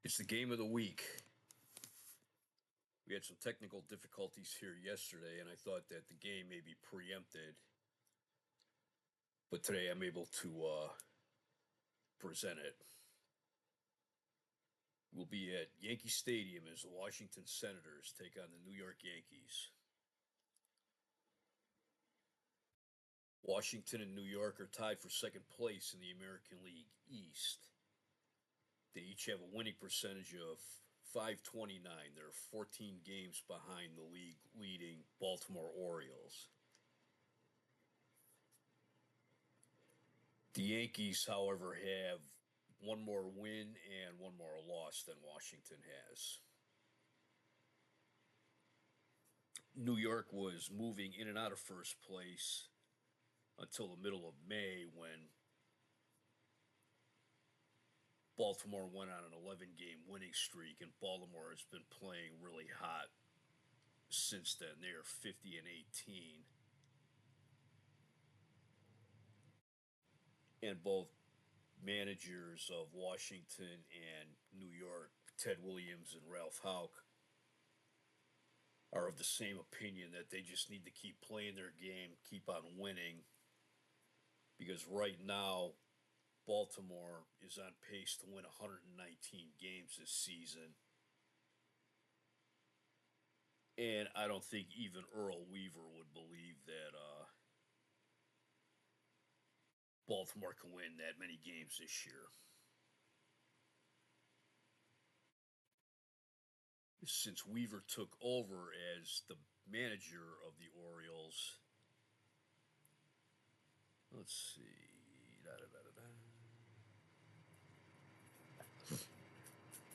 It's the game of the week. We had some technical difficulties here yesterday, and I thought that the game may be preempted. But today I'm able to present it. We'll be at Yankee Stadium as the Washington Senators take on the New York Yankees. Washington and New York are tied for second place in the American League East. They each have a winning percentage of .529. They're 14 games behind the league leading Baltimore Orioles. The Yankees, however, have one more win and one more loss than Washington has. New York was moving in and out of first place until the middle of May when Baltimore went on an 11-game winning streak, and Baltimore has been playing really hot since then. They are 50-18. And both managers of Washington and New York, Ted Williams and Ralph Houck, are of the same opinion that they just need to keep playing their game, keep on winning, because right now Baltimore is on pace to win 119 games this season. And I don't think even Earl Weaver would believe that Baltimore can win that many games this year. Since Weaver took over as the manager of the Orioles, let's see.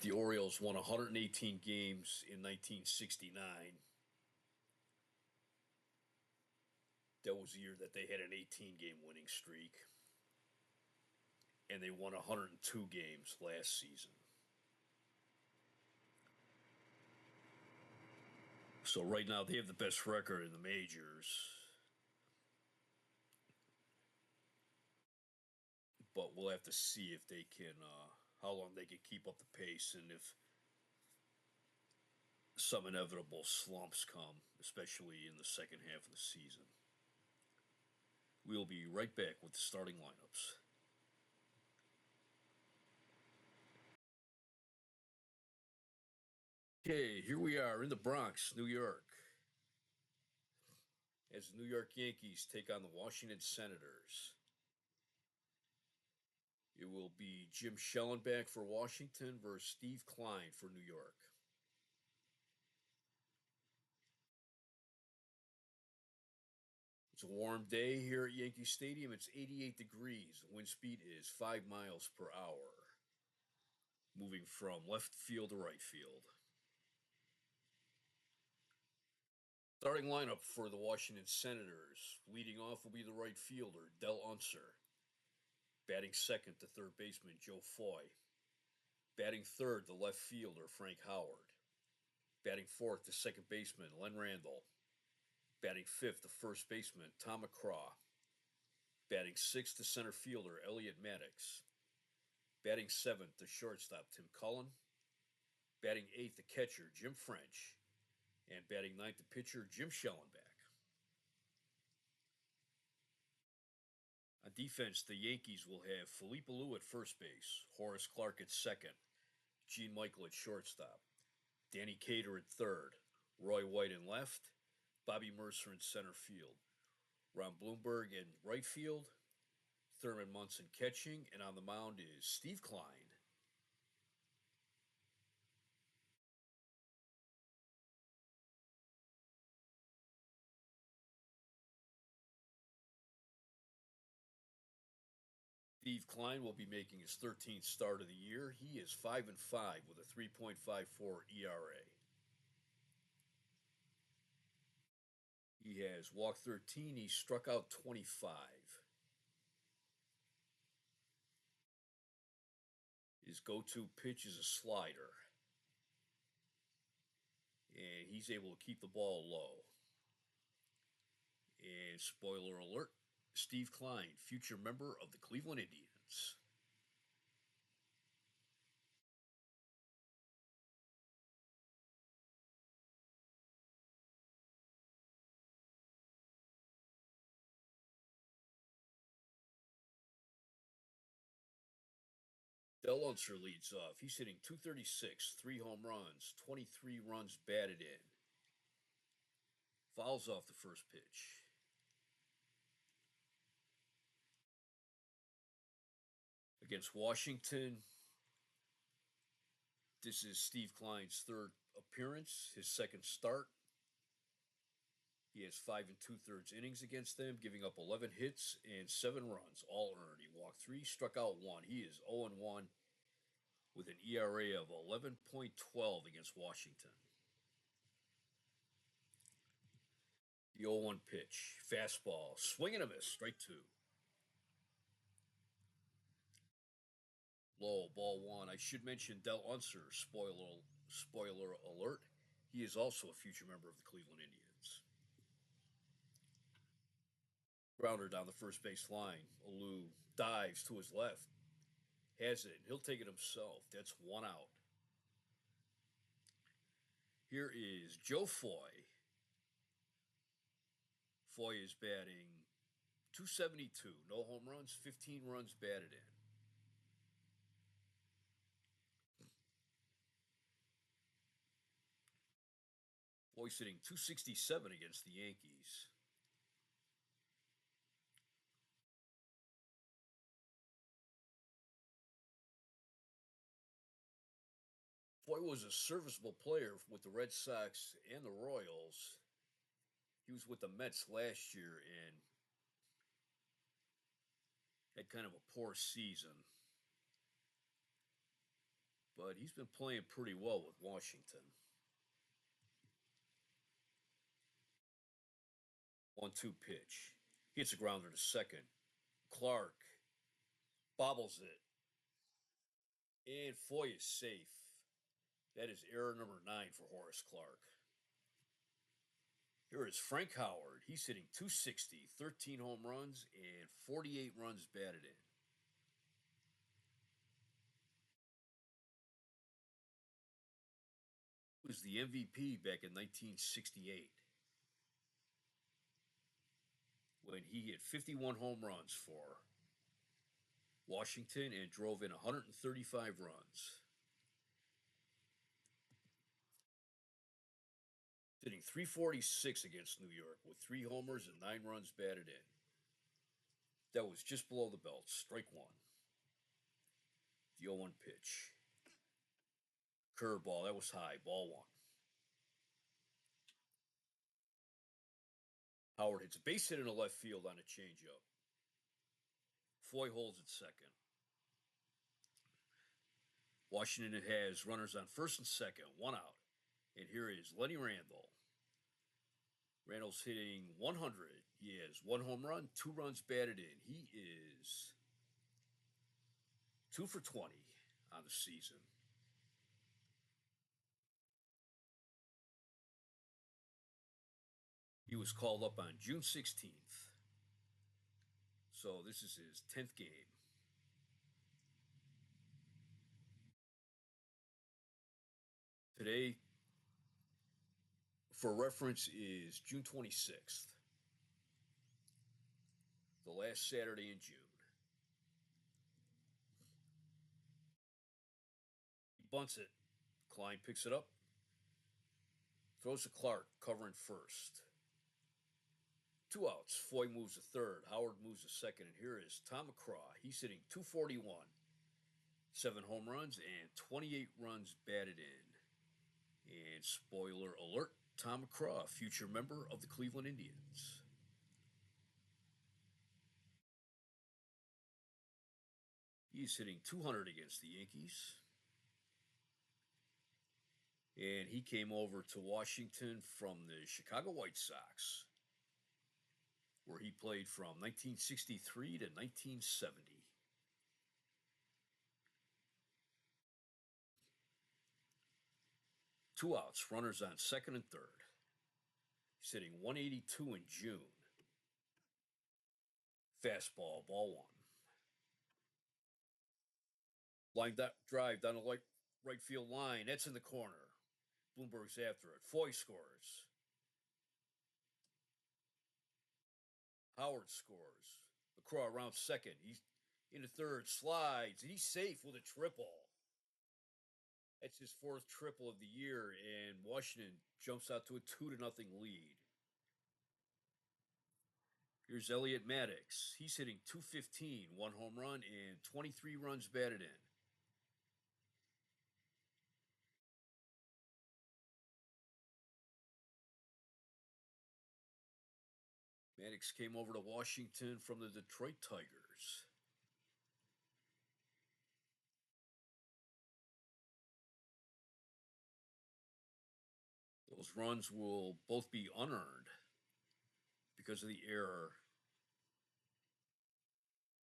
The Orioles won 118 games in 1969. That was the year that they had an 18-game winning streak. And they won 102 games last season. So right now they have the best record in the majors. But we'll have to see if they can, how long they can keep up the pace, and if some inevitable slumps come, especially in the second half of the season. We'll be right back with the starting lineups. Okay, here we are in the Bronx, New York, as the New York Yankees take on the Washington Senators. It will be Jim Schellenbach for Washington versus Steve Klein for New York. It's a warm day here at Yankee Stadium. It's 88 degrees. Wind speed is 5 miles per hour, moving from left field to right field. Starting lineup for the Washington Senators. Leading off will be the right fielder, Del Unser. Batting second, the third baseman, Joe Foy. Batting third, the left fielder, Frank Howard. Batting fourth, the second baseman, Len Randall. Batting fifth, the first baseman, Tom McCraw. Batting sixth, the center fielder, Elliot Maddox. Batting seventh, the shortstop, Tim Cullen. Batting eighth, the catcher, Jim French. And batting ninth, the pitcher, Jim Schellenbach. On defense, the Yankees will have Felipe Alou at first base, Horace Clarke at second, Gene Michael at shortstop, Danny Cater at third, Roy White in left, Bobby Mercer in center field, Ron Blomberg in right field, Thurman Munson catching, and on the mound is Steve Klein. Steve Klein will be making his 13th start of the year. He is 5-5 with a 3.54 ERA. He has walked 13. He struck out 25. His go-to pitch is a slider, and he's able to keep the ball low. And spoiler alert, Steve Klein, future member of the Cleveland Indians. Del Unser leads off. He's hitting 236, 3 home runs, 23 runs batted in. Fouls off the first pitch. Against Washington, this is Steve Klein's third appearance, his second start. He has 5 2/3 innings against them, giving up 11 hits and 7 runs, all earned. He walked 3, struck out 1. He is 0-1 with an ERA of 11.12 against Washington. The 0-1 pitch, fastball, swing and a miss, strike 2. Low, ball 1. I should mention Del Unser, spoiler alert. He is also a future member of the Cleveland Indians. Grounder down the first base line. Alou dives to his left. Has it, and he'll take it himself. That's 1 out. Here is Joe Foy. Foy is batting .272. No home runs, 15 runs batted in. Foy's hitting .267 against the Yankees. Foy was a serviceable player with the Red Sox and the Royals. He was with the Mets last year and had kind of a poor season. But he's been playing pretty well with Washington. 1-2 pitch. Hits a grounder to second. Clark bobbles it. And Foy is safe. That is error number 9 for Horace Clark. Here is Frank Howard. He's hitting .260, 13 home runs, and 48 runs batted in. He was the MVP back in 1968 when he hit 51 home runs for Washington and drove in 135 runs. Hitting .346 against New York with 3 homers and 9 runs batted in. That was just below the belt. Strike 1. The 0-1 pitch. Curveball. That was high. Ball 1. Howard hits a base hit in the left field on a changeup. Foy holds at second. Washington has runners on first and second, 1 out. And here is Lenny Randle. Randle's hitting .100. He has 1 home run, 2 runs batted in. He is 2 for 20 on the season. He was called up on June 16th. So this is his 10th game. Today, for reference, is June 26th, the last Saturday in June. He bunts it. Klein picks it up, throws to Clark, covering first. 2 outs. Foy moves to third. Howard moves to second. And here is Tom McCraw. He's hitting .241. 7 home runs and 28 runs batted in. And spoiler alert, Tom McCraw, future member of the Cleveland Indians. He's hitting .200 against the Yankees. And he came over to Washington from the Chicago White Sox, where he played from 1963 to 1970. Two outs, runners on second and third. He's hitting .182 in June. Fastball, ball 1. Line drive down the right field line. That's in the corner. Bloomberg's after it. Foy scores. Howard scores. McCraw around second. In the third, slides, and he's safe with a triple. That's his fourth triple of the year, and Washington jumps out to a 2-0 lead. Here's Elliot Maddox. He's hitting .215, one home run, and 23 runs batted in. Maddox came over to Washington from the Detroit Tigers. Those runs will both be unearned because of the error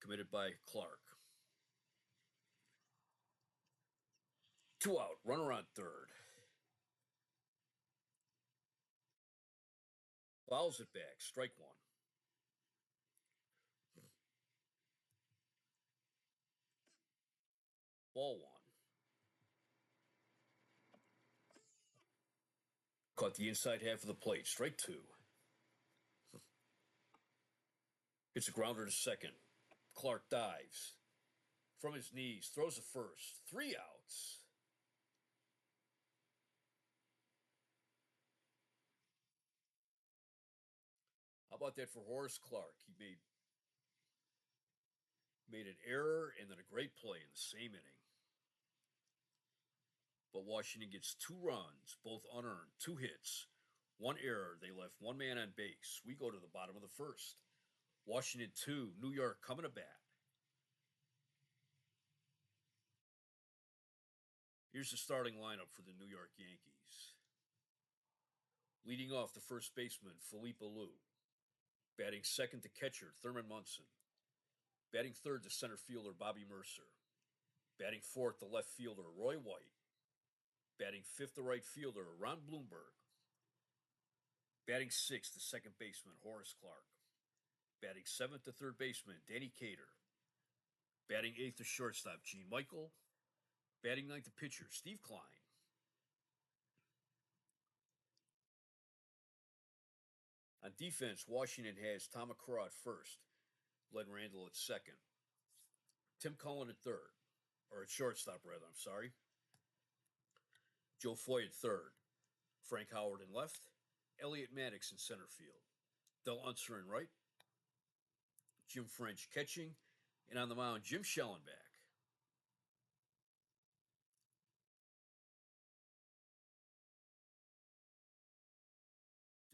committed by Clark. 2 out, runner on third. Fouls it back, strike one. Ball one. Caught the inside half of the plate, strike two. Hits a grounder to second. Clark dives from his knees, throws a first. 3 outs. How about that for Horace Clark? He made an error and then a great play in the same inning. But Washington gets 2 runs, both unearned, 2 hits, 1 error. They left 1 man on base. We go to the bottom of the first. Washington 2, New York coming to bat. Here's the starting lineup for the New York Yankees. Leading off, the first baseman, Felipe Alou. Batting second, the catcher, Thurman Munson. Batting third, the center fielder, Bobby Mercer. Batting fourth, the left fielder, Roy White. Batting fifth, the right fielder, Ron Blomberg. Batting sixth, the second baseman, Horace Clark. Batting seventh, the third baseman, Danny Cater. Batting eighth, the shortstop, Gene Michael. Batting ninth, the pitcher, Steve Klein. On defense, Washington has Tom McCraw at first, Glenn Randall at second, Tim Cullen at third, or at shortstop, rather, I'm sorry. Joe Foy at third, Frank Howard in left, Elliot Maddox in center field, Del Unser in right, Jim French catching, and on the mound, Jim Schellenbach.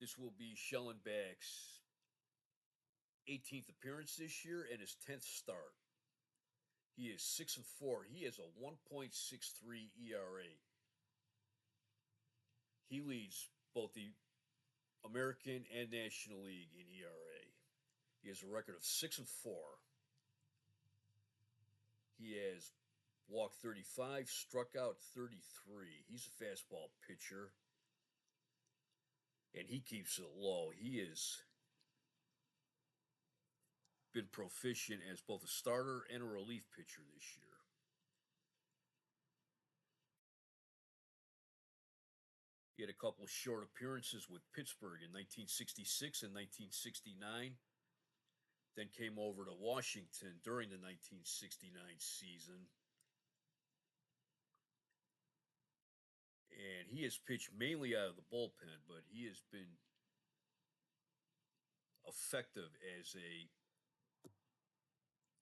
This will be Schellenbach's 18th appearance this year and his 10th start. He is 6-4. He has a 1.63 ERA. He leads both the American and National League in ERA. He has a record of 6-4. He has walked 35, struck out 33. He's a fastball pitcher, and he keeps it low. He has been proficient as both a starter and a relief pitcher this year. He had a couple short appearances with Pittsburgh in 1966 and 1969. Then came over to Washington during the 1969 season. And he has pitched mainly out of the bullpen, but he has been effective as a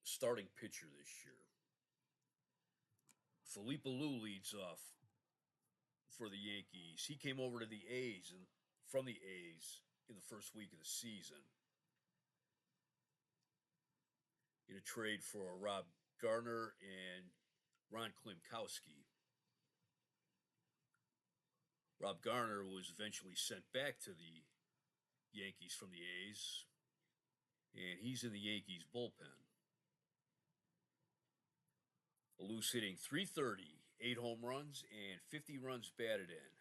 starting pitcher this year. Felipe Alou leads off for the Yankees. He came over to the A's and from the A's in the first week of the season in a trade for Rob Garner and Ron Klimkowski. Rob Garner was eventually sent back to the Yankees from the A's, and he's in the Yankees bullpen. Alou's hitting .330, 8 home runs, and 50 runs batted in.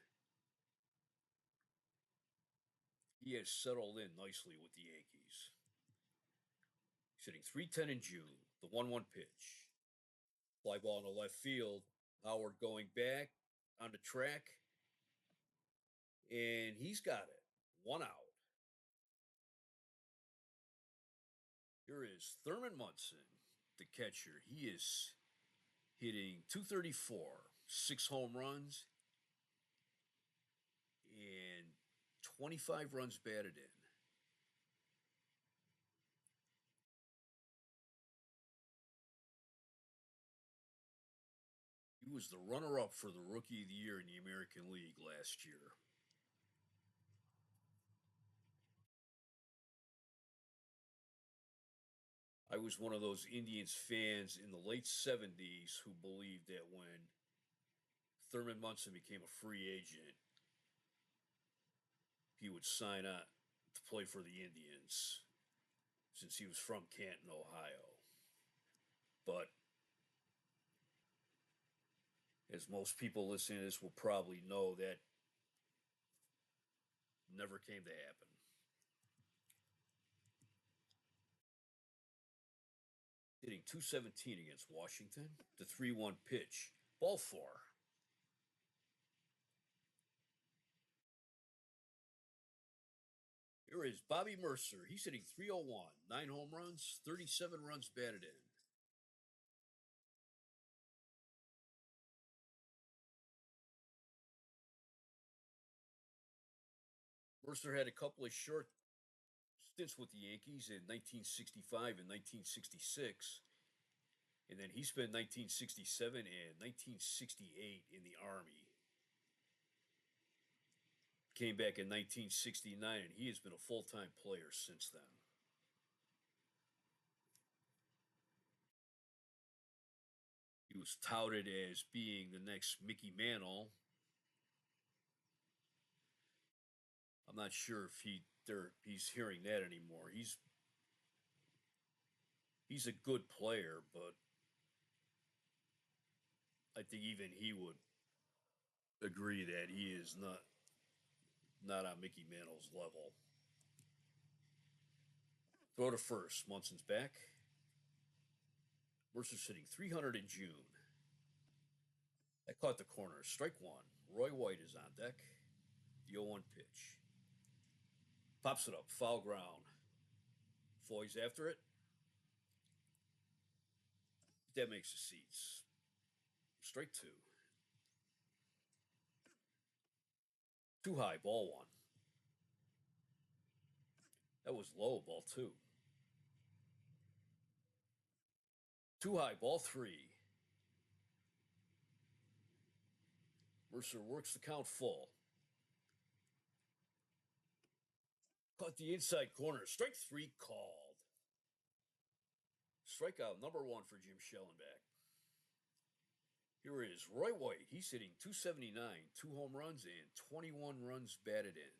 He has settled in nicely with the Yankees. He's hitting .310 in June, the 1-1 pitch. Fly ball in the left field. Howard going back on the track, and he's got it. 1 out. Here is Thurman Munson. the catcher. He is hitting 234, 6 home runs, and 25 runs batted in. He was the runner-up for the Rookie of the Year in the American League last year. I was one of those Indians fans in the late 70s who believed that when Thurman Munson became a free agent, he would sign on to play for the Indians since he was from Canton, Ohio. But as most people listening to this will probably know, that never came to happen. Hitting 217 against Washington. The 3-1 pitch. Ball four. Here is Bobby Mercer. He's hitting 301. 9 home runs, 37 runs batted in. Mercer had a couple of short stints with the Yankees in 1965 and 1966. And then he spent 1967 and 1968 in the Army. Came back in 1969, and he has been a full-time player since then. He was touted as being the next Mickey Mantle. I'm not sure if he's hearing that anymore. He's a good player, but I think even he would agree that he is not on Mickey Mantle's level. Throw to first. Munson's back. Mercer's hitting 300 in June. I caught the corner. Strike one. Roy White is on deck. The 0-1 pitch. Pops it up. Foul ground. Foy's after it. That makes the seats. Strike two. Too high. Ball one. That was low. Ball two. Too high. Ball three. Mercer works the count full. Caught the inside corner. Strike three called. Strikeout number one for Jim Schellenbach. Here is Roy White. He's hitting 279, 2 home runs, and 21 runs batted in.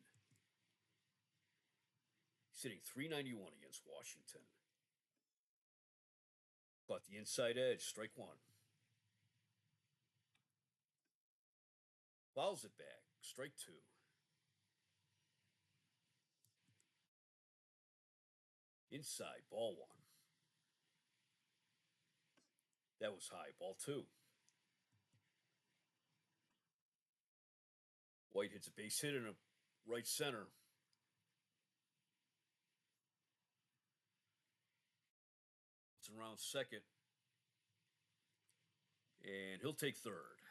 He's hitting 391 against Washington. Caught the inside edge. Strike one. Fouls it back. Strike two. Inside. Ball one. That was high. Ball two. White hits a base hit in a right center. It's around second. And he'll take third.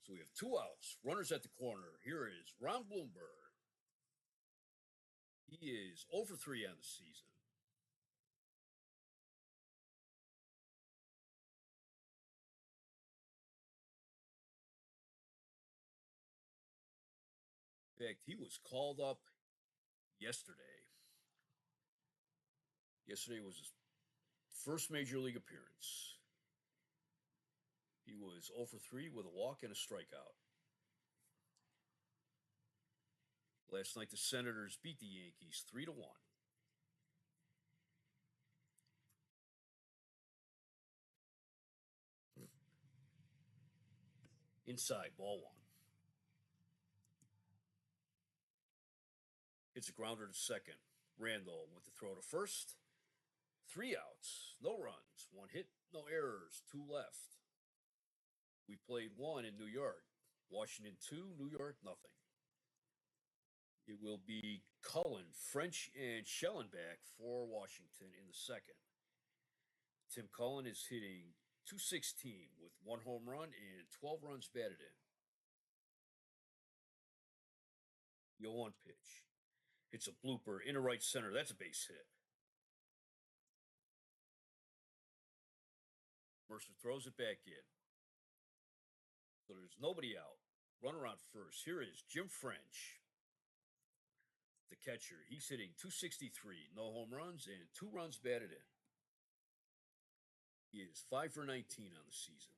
So we have 2 outs. Runners at the corner. Here is Ron Blomberg. He is 0 for 3 on the season. In fact, he was called up yesterday. Yesterday was his first major league appearance. He was 0 for 3 with a walk and a strikeout. Last night, the Senators beat the Yankees 3-1. Inside, ball one. It's a grounder to second. Randall with the throw to first. 3 outs, no runs, 1 hit, no errors, 2 left. We played 1 in New York. Washington 2, New York nothing. It will be Cullen, French, and Schellenbach for Washington in the second. Tim Cullen is hitting 216 with 1 home run and 12 runs batted in. The 0-1 pitch. It's a blooper into right center. That's a base hit. Mercer throws it back in. So there's nobody out. Runner on first. Here is Jim French, the catcher. He's hitting 263, no home runs, and 2 runs batted in. He is 5 for 19 on the season.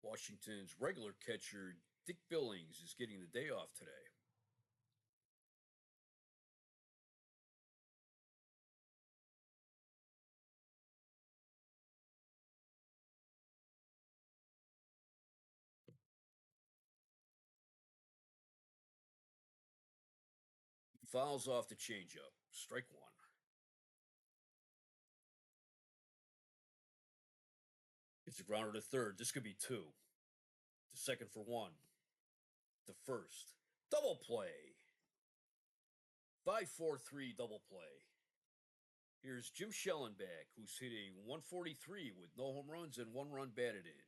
Washington's regular catcher, Dick Billings, is getting the day off today. He fouls off the changeup. Strike one. It's a grounder to third. This could be two. The second for one. The first. Double play. 5-4-3 double play. Here's Jim Schellenbach, who's hitting 143 with no home runs and 1 run batted in.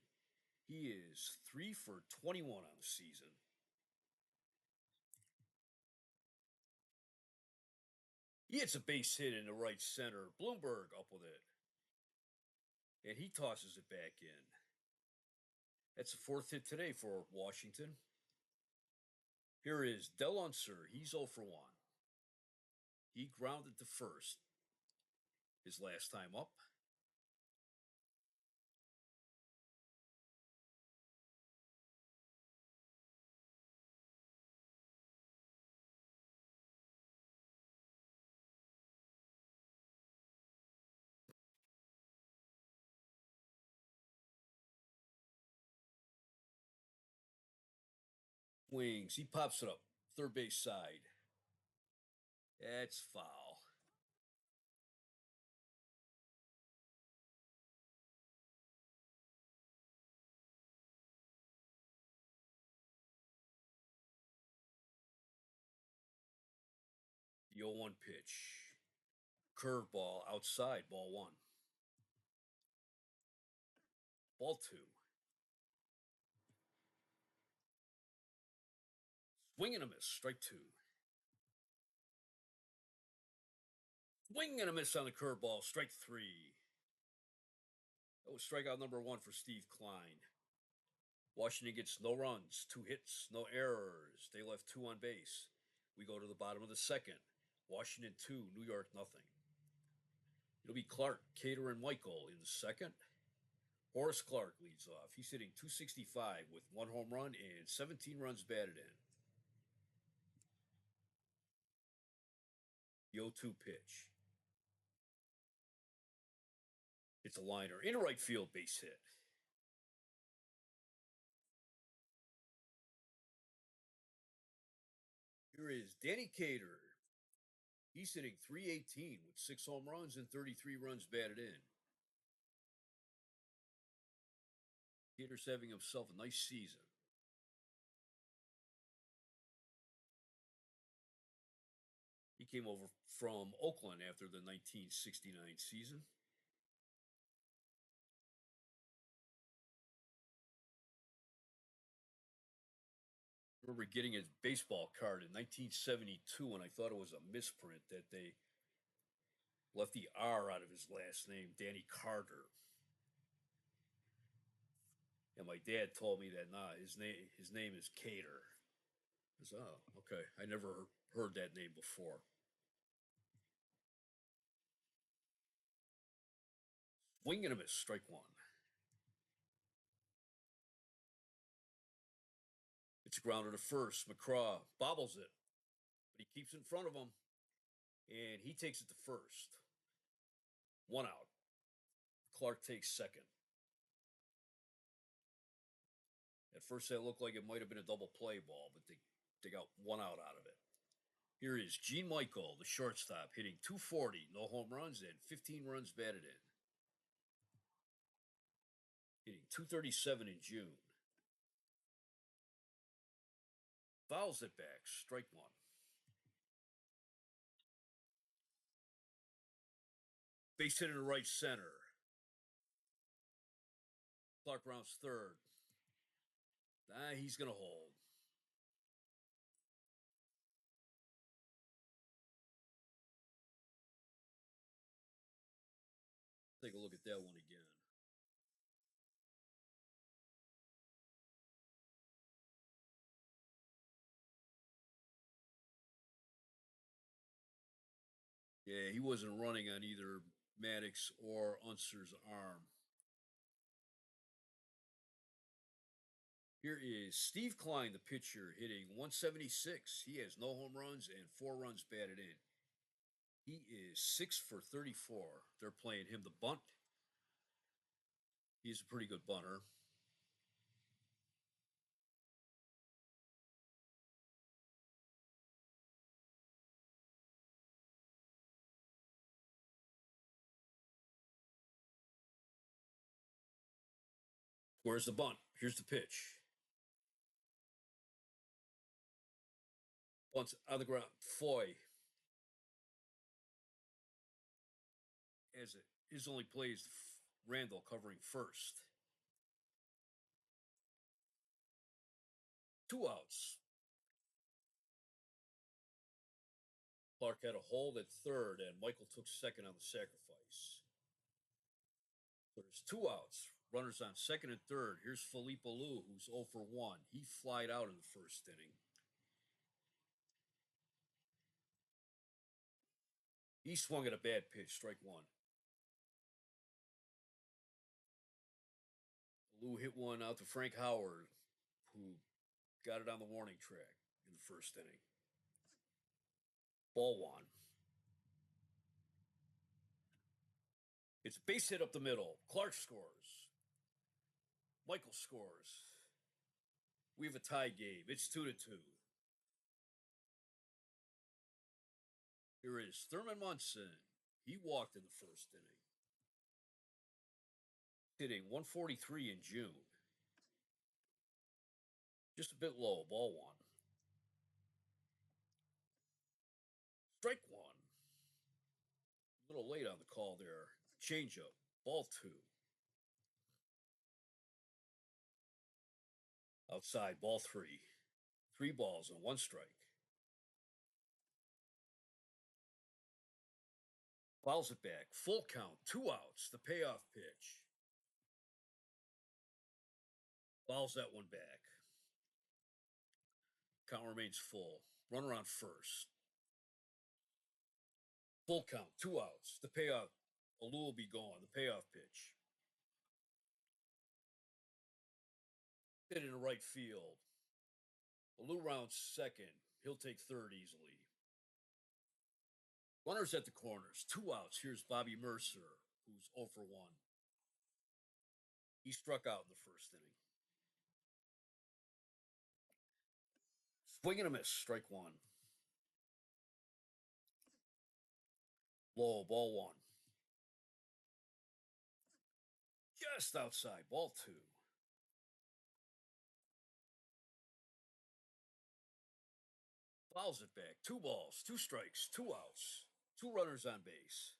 He is 3 for 21 on the season. He hits a base hit into right center. Bloomberg up with it. And he tosses it back in. That's the 4th hit today for Washington. Here is Del Unser. He's 0 for 1. He grounded to first his last time up. Wings. He pops it up. Third base side. That's foul. The 0-1 pitch. Curveball outside. Ball 1. Ball 2. Swing and a miss. Strike 2. Swing and a miss on the curveball. Strike 3. That was strikeout number 1 for Steve Klein. Washington gets no runs, 2 hits, no errors. They left 2 on base. We go to the bottom of the second. Washington 2, New York nothing. It'll be Clark, Cater, and Michael in the second. Horace Clark leads off. He's hitting 265 with 1 home run and 17 runs batted in. The 0-2 pitch. It's a liner in right field, base hit. Here is Danny Cater. He's hitting 318 with 6 home runs and 33 runs batted in. Cater's having himself a nice season. He came over from Oakland after the 1969 season. I remember getting his baseball card in 1972, and I thought it was a misprint that they left the R out of his last name, Danny Carter. And my dad told me that his name is Cater. I said, oh, okay. I never heard that name before. Swing and a miss, strike 1. It's a grounder to first. McCraw bobbles it, but he keeps in front of him, and he takes it to first. 1 out. Clark takes second. At first, that looked like it might have been a double play ball, but they got 1 out of it. Here is Gene Michael, the shortstop, hitting 240, no home runs, and 15 runs batted in. Hitting 237 in June. Fouls it back. Strike one. Base hit in the right center. Clark rounds third. He's going to hold. Take a look at that one again. Yeah, he wasn't running on either Maddox or Unser's arm. Here is Steve Klein, the pitcher, hitting 176. He has no home runs and 4 runs batted in. He is 6 for 34. They're playing him the bunt. He's a pretty good bunter. Where's the bunt? Here's the pitch. Bunts on the ground. Foy. As it his only plays Randall covering first. 2 outs. Clark had a hold at third, and Michael took second on the sacrifice. There's 2 outs. Runners on second and third. Here's Felipe Alou, who's 0 for 1. He flied out in the first inning. He swung at a bad pitch, strike one. Alou hit one out to Frank Howard, who got it on the warning track in the first inning. Ball one. It's base hit up the middle. Clark scores. Michael scores. We have a tie game. It's 2-2. Here is Thurman Munson. He walked in the first inning. Hitting 143 in June. Just a bit low. Ball one. Strike one. A little late on the call there. Changeup. Ball two. Outside. Ball three. 3 balls and 1 strike. Fouls it back. Full count. 2 outs. The payoff pitch. Fouls that one back. Count remains full. Runner on first. Full count. 2 outs. The payoff. Alou will be gone. The payoff pitch. Hit in the right field. Alou rounds second. He'll take third easily. Runners at the corners. 2 outs. Here's Bobby Mercer, who's 0 for 1. He struck out in the first inning. Swing and a miss. Strike one. Low. Ball one. Just outside. Ball two. Fouls it back. 2 balls, 2 strikes, 2 outs, 2 runners on base.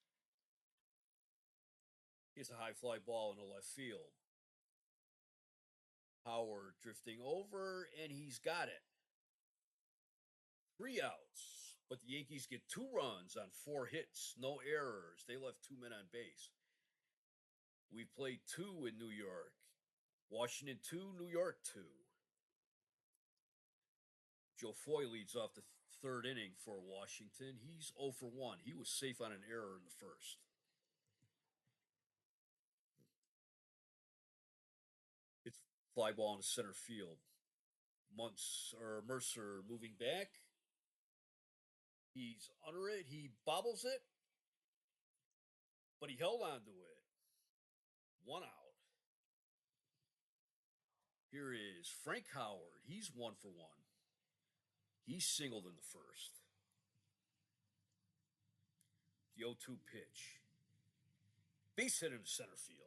It's a high fly ball in the left field. Howard drifting over, and he's got it. 3 outs, but the Yankees get 2 runs on 4 hits, no errors. They left 2 men on base. We played 2 in New York. Washington 2, New York 2. Joe Foy leads off the third inning for Washington. He's 0 for 1. He was safe on an error in the first. It's fly ball in the center field. Mercer moving back. He's under it. He bobbles it, but he held on to it. 1 out. Here is Frank Howard. He's 1 for 1. He singled in the first. The 0-2 pitch. Base hit into center field.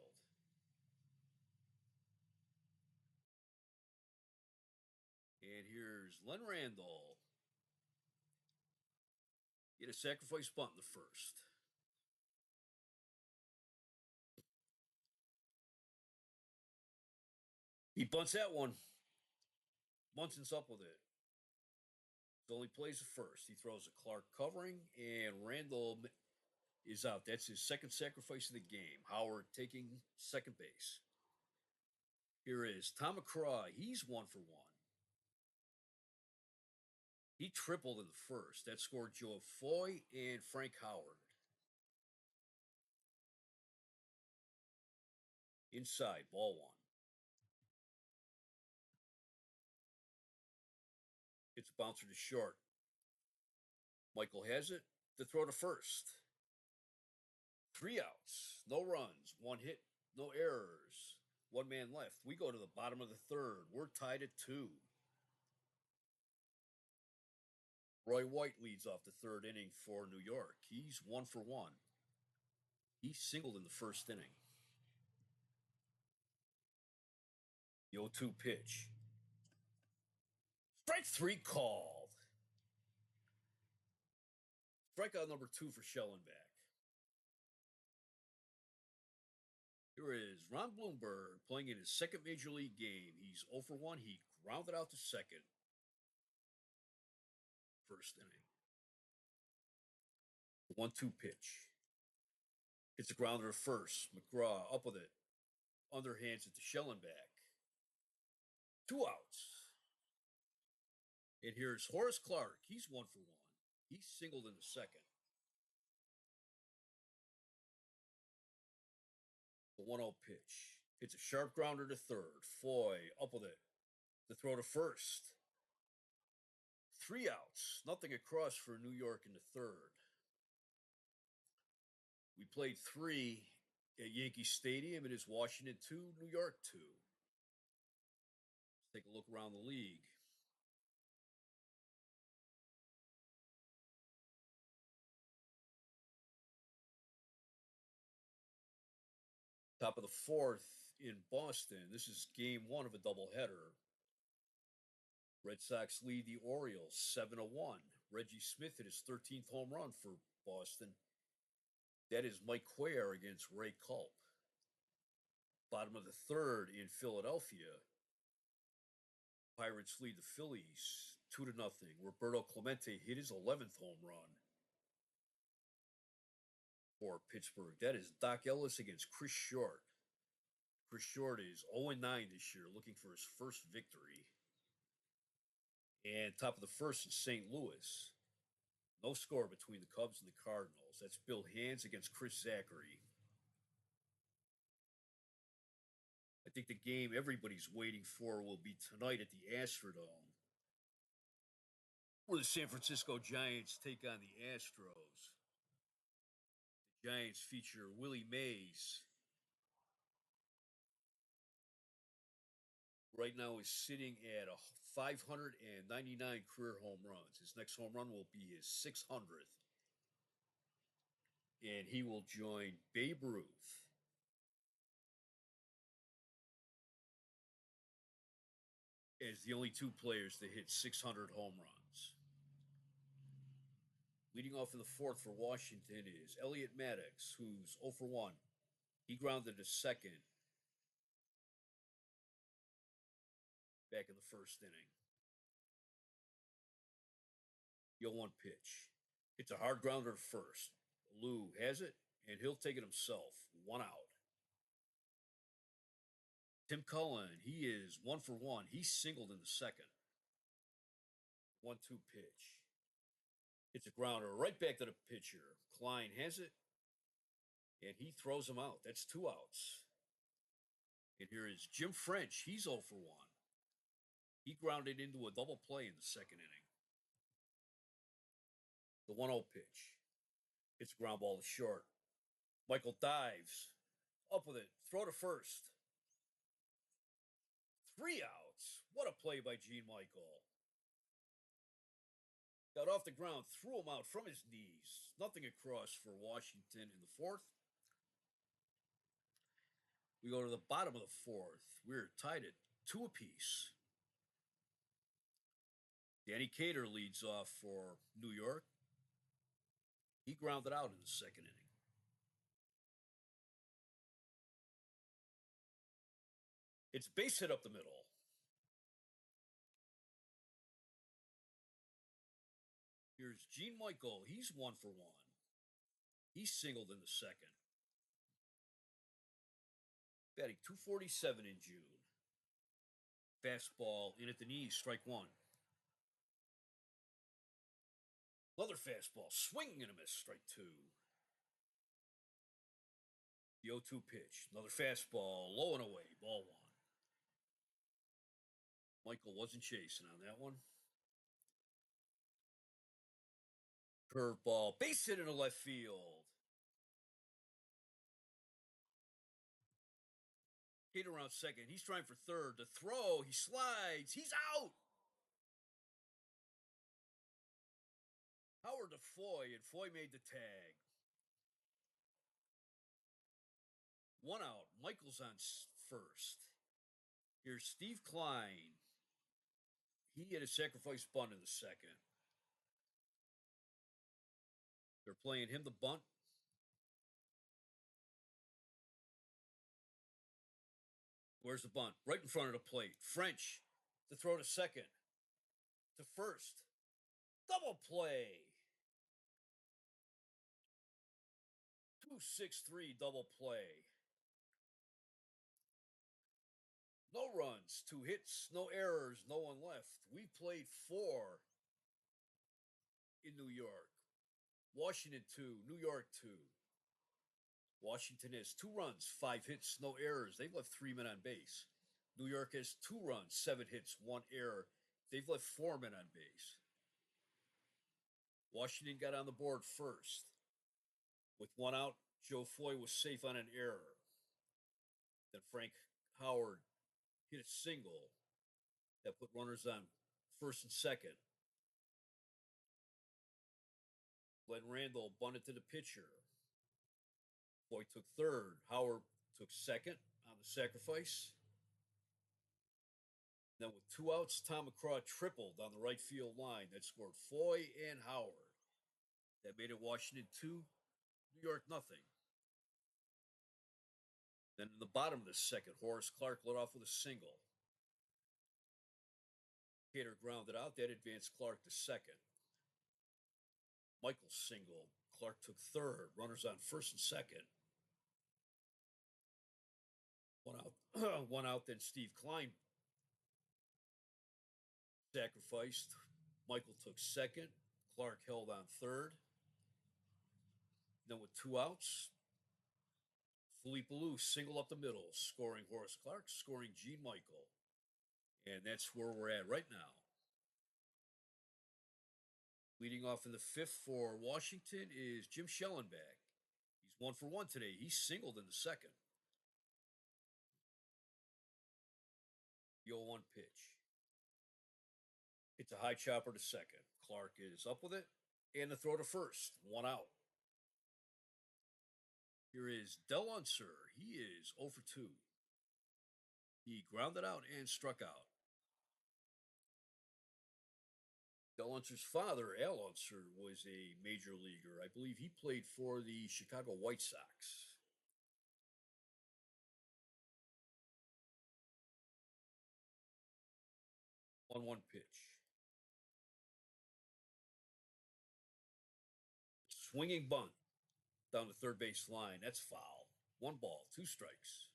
And here's Len Randall. Get a sacrifice bunt in the first. He bunts that one. Munson's up with it. So only plays the first. He throws a Clark covering, and Randall is out. That's his second sacrifice of the game. Howard taking second base. Here is Tom McCraw. He's 1-for-1. He tripled in the first. That scored Joe Foy and Frank Howard. Inside, ball one. It's a bouncer to short. Michael has it. To throw to first. 3 outs, no runs, 1 hit, no errors, 1 man left. We go to the bottom of the third. We're tied at 2. Roy White leads off the third inning for New York. He's 1-for-1. He singled in the first inning. The 0-2 pitch. Strike 3 called. Strikeout number 2 for Schellenbach. Here is Ron Blomberg playing in his second major league game. He's 0-for-1. He grounded out to second. First inning. 1-2 pitch. It's a grounder to first. McGraw up with it. Underhands it to Schellenbach. 2 outs. And here's Horace Clark. He's 1-for-1. He singled in the second. The 1-0 pitch. It's a sharp grounder to third. Foy up with it. The throw to first. 3 outs. Nothing across for New York in the third. We played 3 at Yankee Stadium. It is Washington 2, New York 2. Let's take a look around the league. Top of the fourth in Boston. This is game 1 of a doubleheader. Red Sox lead the Orioles 7-1. Reggie Smith hit his 13th home run for Boston. That is Mike Cuellar against Ray Culp. Bottom of the third in Philadelphia. Pirates lead the Phillies 2-0. Roberto Clemente hit his 11th home run for Pittsburgh. That is Doc Ellis against Chris Short. Chris Short is 0-9 this year, looking for his first victory. And top of the first is St. Louis. No score between the Cubs and the Cardinals. That's Bill Hands against Chris Zachary. I think the game everybody's waiting for will be tonight at the Astrodome, where the San Francisco Giants take on the Astros. The Giants feature Willie Mays. Right now is sitting at 599 career home runs. His next home run will be his 600th. And he will join Babe Ruth as the only 2 players to hit 600 home runs. Leading off in the fourth for Washington is Elliot Maddox, who's 0-for-1. He grounded to second back in the first inning. The 0-1 pitch. It's a hard grounder to first. Lou has it, and he'll take it himself. 1 out. Tim Cullen, he is 1-for-1. He singled in the second. 1-2 pitch. It's a grounder right back to the pitcher. Klein has it, and he throws him out. That's 2 outs. And here is Jim French. He's 0-for-1. He grounded into a double play in the second inning. The 1-0 pitch. It's a ground ball to short. Michael dives. Up with it. Throw to first. 3 outs. What a play by Gene Michael. Got off the ground, threw him out from his knees. Nothing across for Washington in the fourth. We go to the bottom of the fourth. We're tied at 2 apiece. Danny Cater leads off for New York. He grounded out in the second inning. It's base hit up the middle. Here's Gene Michael. He's 1 for 1. He singled in the second. Batting .247 in June. Fastball in at the knees, strike one. Another fastball, swing and a miss, strike two. The 0-2 pitch, another fastball, low and away, ball one. Michael wasn't chasing on that one. Curveball, base hit in the left field. Hit around second. He's trying for third. The throw, he slides. He's out. Howard to Foy, and Foy made the tag. 1 out. Michael's on first. Here's Steve Klein. He had a sacrifice bunt in the second. They're playing him the bunt. Where's the bunt? Right in front of the plate. French to throw to second. To first. Double play. 2-6-3 double play. No runs, 2 hits, no errors, no one left. We played 4 in New York. Washington 2, New York 2. Washington has 2 runs, 5 hits, no errors. They've left 3 men on base. New York has 2 runs, 7 hits, 1 error. They've left 4 men on base. Washington got on the board first. With 1 out, Joe Foy was safe on an error. Then Frank Howard hit a single that put runners on first and second. Glenn Randall bunted to the pitcher. Foy took third. Howard took second on the sacrifice. Then with 2 outs, Tom McCraw tripled on the right field line. That scored Foy and Howard. That made it Washington 2, New York nothing. Then in the bottom of the second, Horace Clarke led off with a single. Cater grounded out. That advanced Clarke to second. Michael single. Clarke took third. Runners on first and second. 1 out. 1 out. Then Steve Klein sacrificed. Michael took second. Clarke held on third. Then with 2 outs, Felipe Alou single up the middle, scoring Horace Clarke, scoring Gene Michael. And that's where we're at right now. Leading off in the 5th for Washington is Jim Schellenbach. He's 1 for 1 today. He singled in the second. The 0-1 pitch. It's a high chopper to second. Clarke is up with it. And the throw to first. 1 out. Here is Del Unser. He is 0 for 2. He grounded out and struck out. Del Unser's father, Al Unser, was a major leaguer. I believe he played for the Chicago White Sox. One pitch. Swinging bunt down the third base line. That's foul. 1 ball, 2 strikes.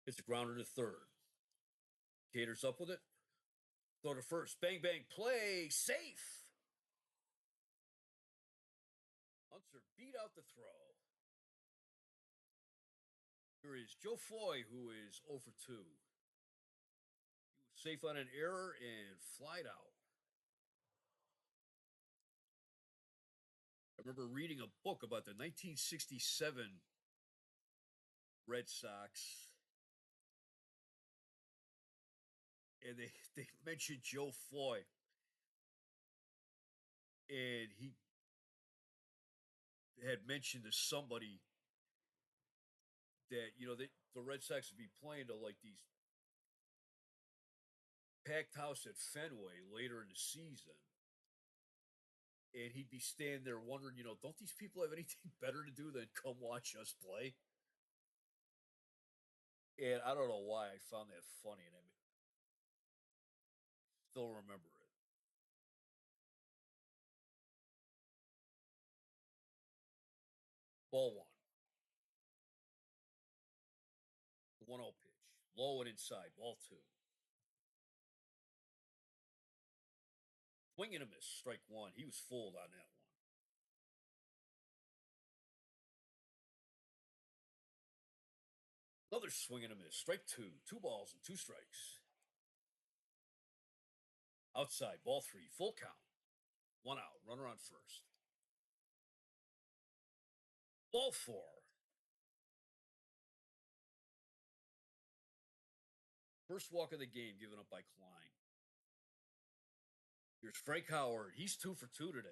It's a grounder to third. Cater's up with it. Throw to first. Bang, bang, play. Safe. Unser beat out the throw. Here is Joe Foy, who is 0 for 2. He was safe on an error and flied out. I remember reading a book about the 1967 Red Sox. And they mentioned Joe Foy. And he had mentioned to somebody that, the Red Sox would be playing to like these packed house at Fenway later in the season, and he'd be standing there wondering, don't these people have anything better to do than come watch us play? And I don't know why I found that funny, and I still remember it. Ball one. The 1-0 pitch. Low and inside. Ball two. Swing and a miss. Strike one. He was fooled on that one. Another swing and a miss. Strike two. 2 balls and 2 strikes. Outside. Ball three. Full count. 1 out. Runner on first. Ball four. First walk of the game given up by Klein. Here's Frank Howard. He's 2 for 2 today.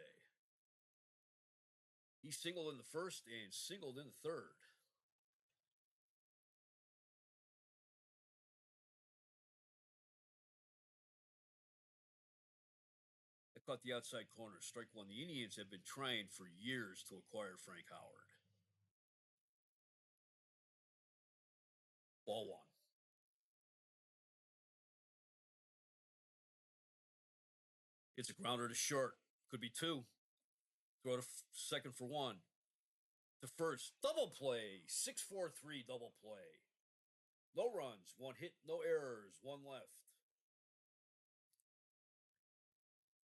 He singled in the first and singled in the third. I caught the outside corner. Strike one. The Indians have been trying for years to acquire Frank Howard. Ball one. It's a grounder to short. Could be two. Throw to second for one. To first. Double play. 6-4-3 double play. No runs. 1 hit. No errors. 1 left.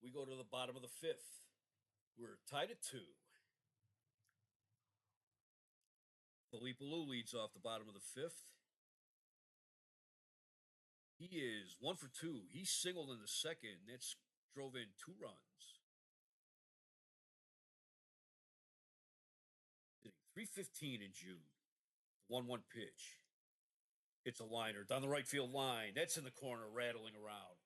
We go to the bottom of the fifth. We're tied at 2. Felipe Alou leads off the bottom of the fifth. He is 1 for 2. He singled in the second. That's drove in 2 runs. 3:15 in June. 1-1 pitch. It's a liner down the right field line. That's in the corner, rattling around.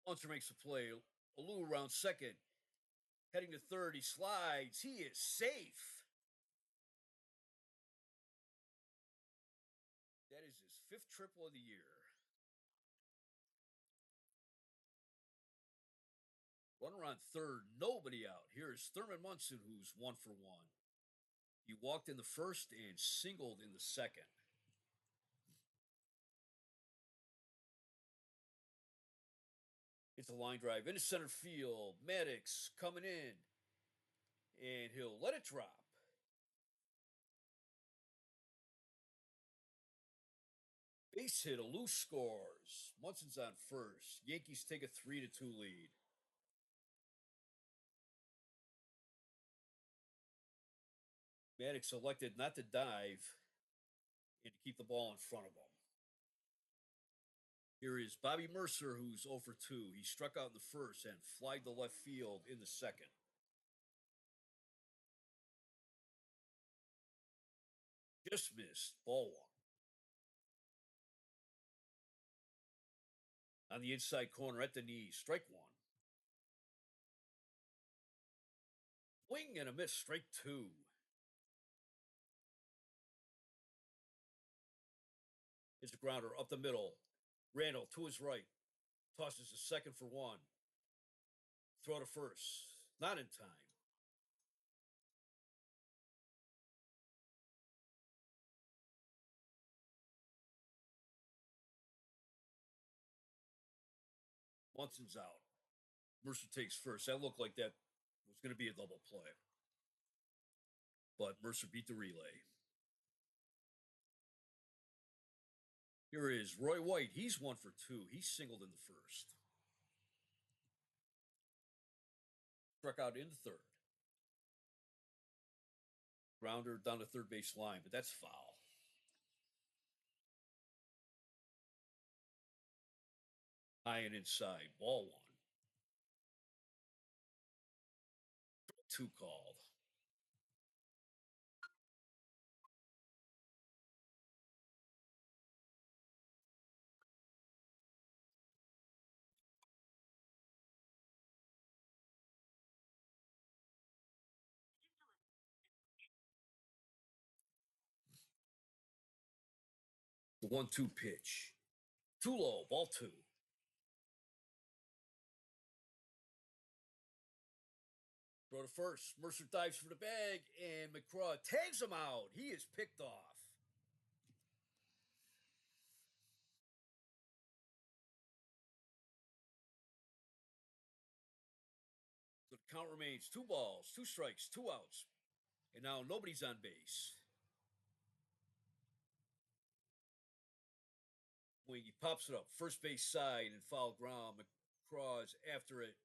Unser makes a play. Alou around second. Heading to third. He slides. He is safe. That is his 5th triple of the year. Runner on third. Nobody out. Here's Thurman Munson, who's 1 for 1. He walked in the first and singled in the second. It's a line drive into center field. Maddox coming in. And he'll let it drop. Base hit. Alou scores. Munson's on first. Yankees take a 3-2 lead. Maddox elected not to dive and to keep the ball in front of him. Here is Bobby Mercer, who's 0 for 2. He struck out in the first and flied to left field in the second. Just missed. Ball one. On the inside corner at the knee. Strike one. Swing and a miss. Strike two. It's a grounder up the middle. Randall to his right. Tosses a second for one. Throw to first. Not in time. Munson's out. Mercer takes first. That looked like that was going to be a double play. But Mercer beat the relay. Here is Roy White. He's 1 for 2. He singled in the first. Struck out in the third. Grounder down the third base line, but that's foul. High and inside. Ball one. 2 called. The 1-2 pitch. Too low, ball two. Throw to first. Mercer dives for the bag, and McCraw tags him out. He is picked off. So the count remains 2 balls, 2 strikes, 2 outs. And now nobody's on base. When he pops it up, first base side and foul ground. McCraw is after it,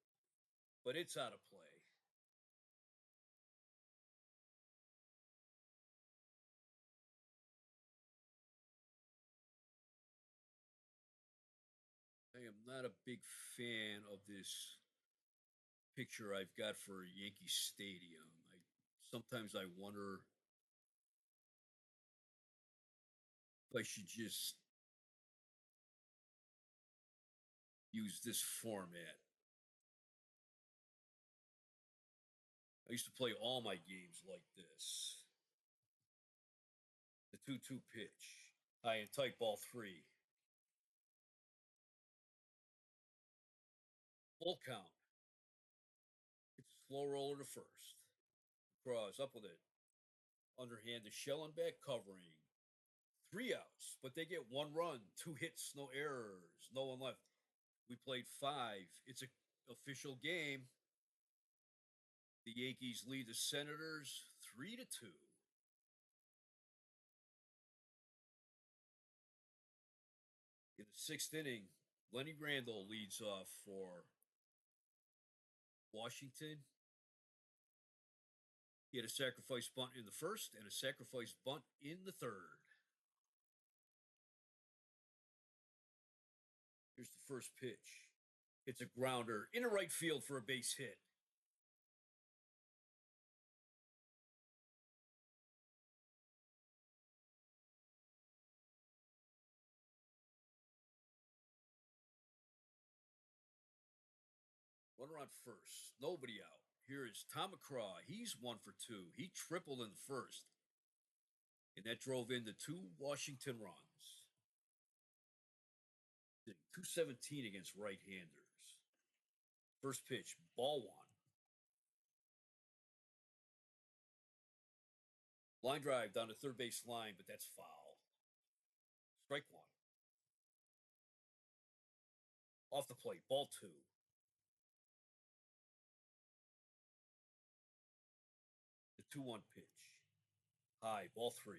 but it's out of play. I am not a big fan of this picture I've got for Yankee Stadium. Sometimes I wonder if I should just use this format. I used to play all my games like this. The 2-2 pitch. High and tight, ball 3. Full count. It's a slow roller to first. Cross up with it. Underhand to Schellenbeck covering. 3 outs, but they get 1 run, 2 hits, no errors, no one left. We played 5. It's an official game. The Yankees lead the Senators 3-2. In the 6th inning, Lenny Randle leads off for Washington. He had a sacrifice bunt in the first and a sacrifice bunt in the third. Here's the first pitch. It's a grounder into right field for a base hit. Runner on first, nobody out. Here is Tom McCraw. He's 1 for 2. He tripled in the first, and that drove in the 2 Washington runs. 217 against right-handers. First pitch, ball 1. Line drive down to third base line, but that's foul. Strike 1. Off the plate, ball 2. The 2-1 pitch. High, ball 3.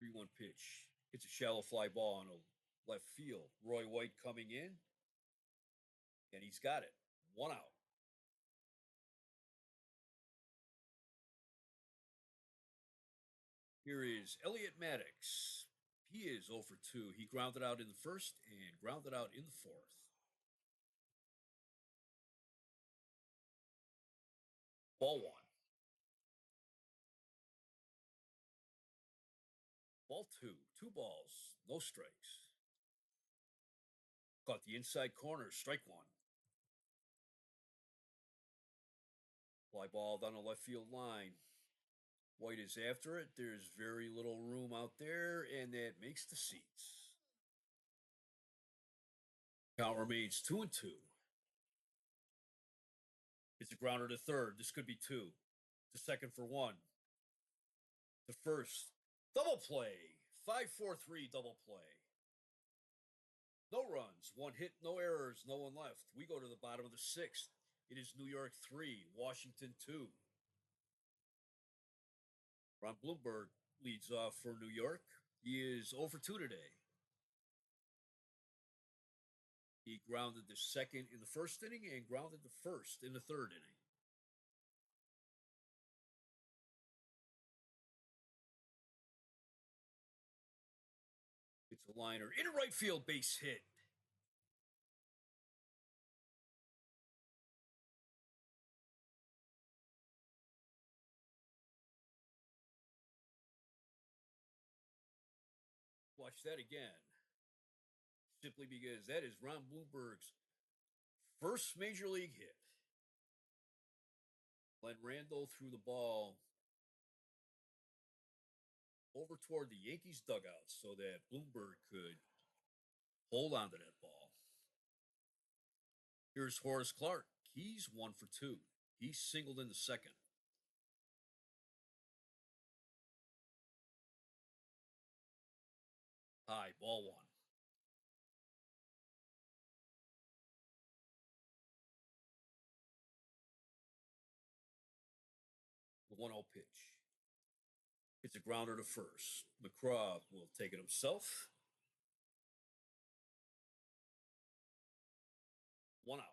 3-1 pitch. It's a shallow fly ball on a left field. Roy White coming in, and he's got it. 1 out. Here is Elliot Maddox. He is 0 for 2. He grounded out in the first and grounded out in the fourth. Ball 1. Ball 2. 2 balls, no strikes. Caught the inside corner, strike 1. Fly ball down the left field line. White is after it. There's very little room out there, and that makes the seats. Count remains 2-2. It's a grounder to third. This could be 2. To second for 1. To first. Double play. 5-4-3 double play. No runs, 1 hit, no errors, no one left. We go to the bottom of the 6th. It is New York 3, Washington 2. Ron Blomberg leads off for New York. He is 0 for 2 today. He grounded the second in the first inning and grounded the first in the third inning. It's a liner in a right field base hit. Watch that again. Simply because that is Ron Blomberg's first major league hit. Glenn Randall threw the ball over toward the Yankees dugout so that Bloomberg could hold on to that ball. Here's Horace Clarke. He's 1 for 2. He's singled in the second. High, ball one. The 1-0 pitch. It's a grounder to first. McCraw will take it himself. 1 out.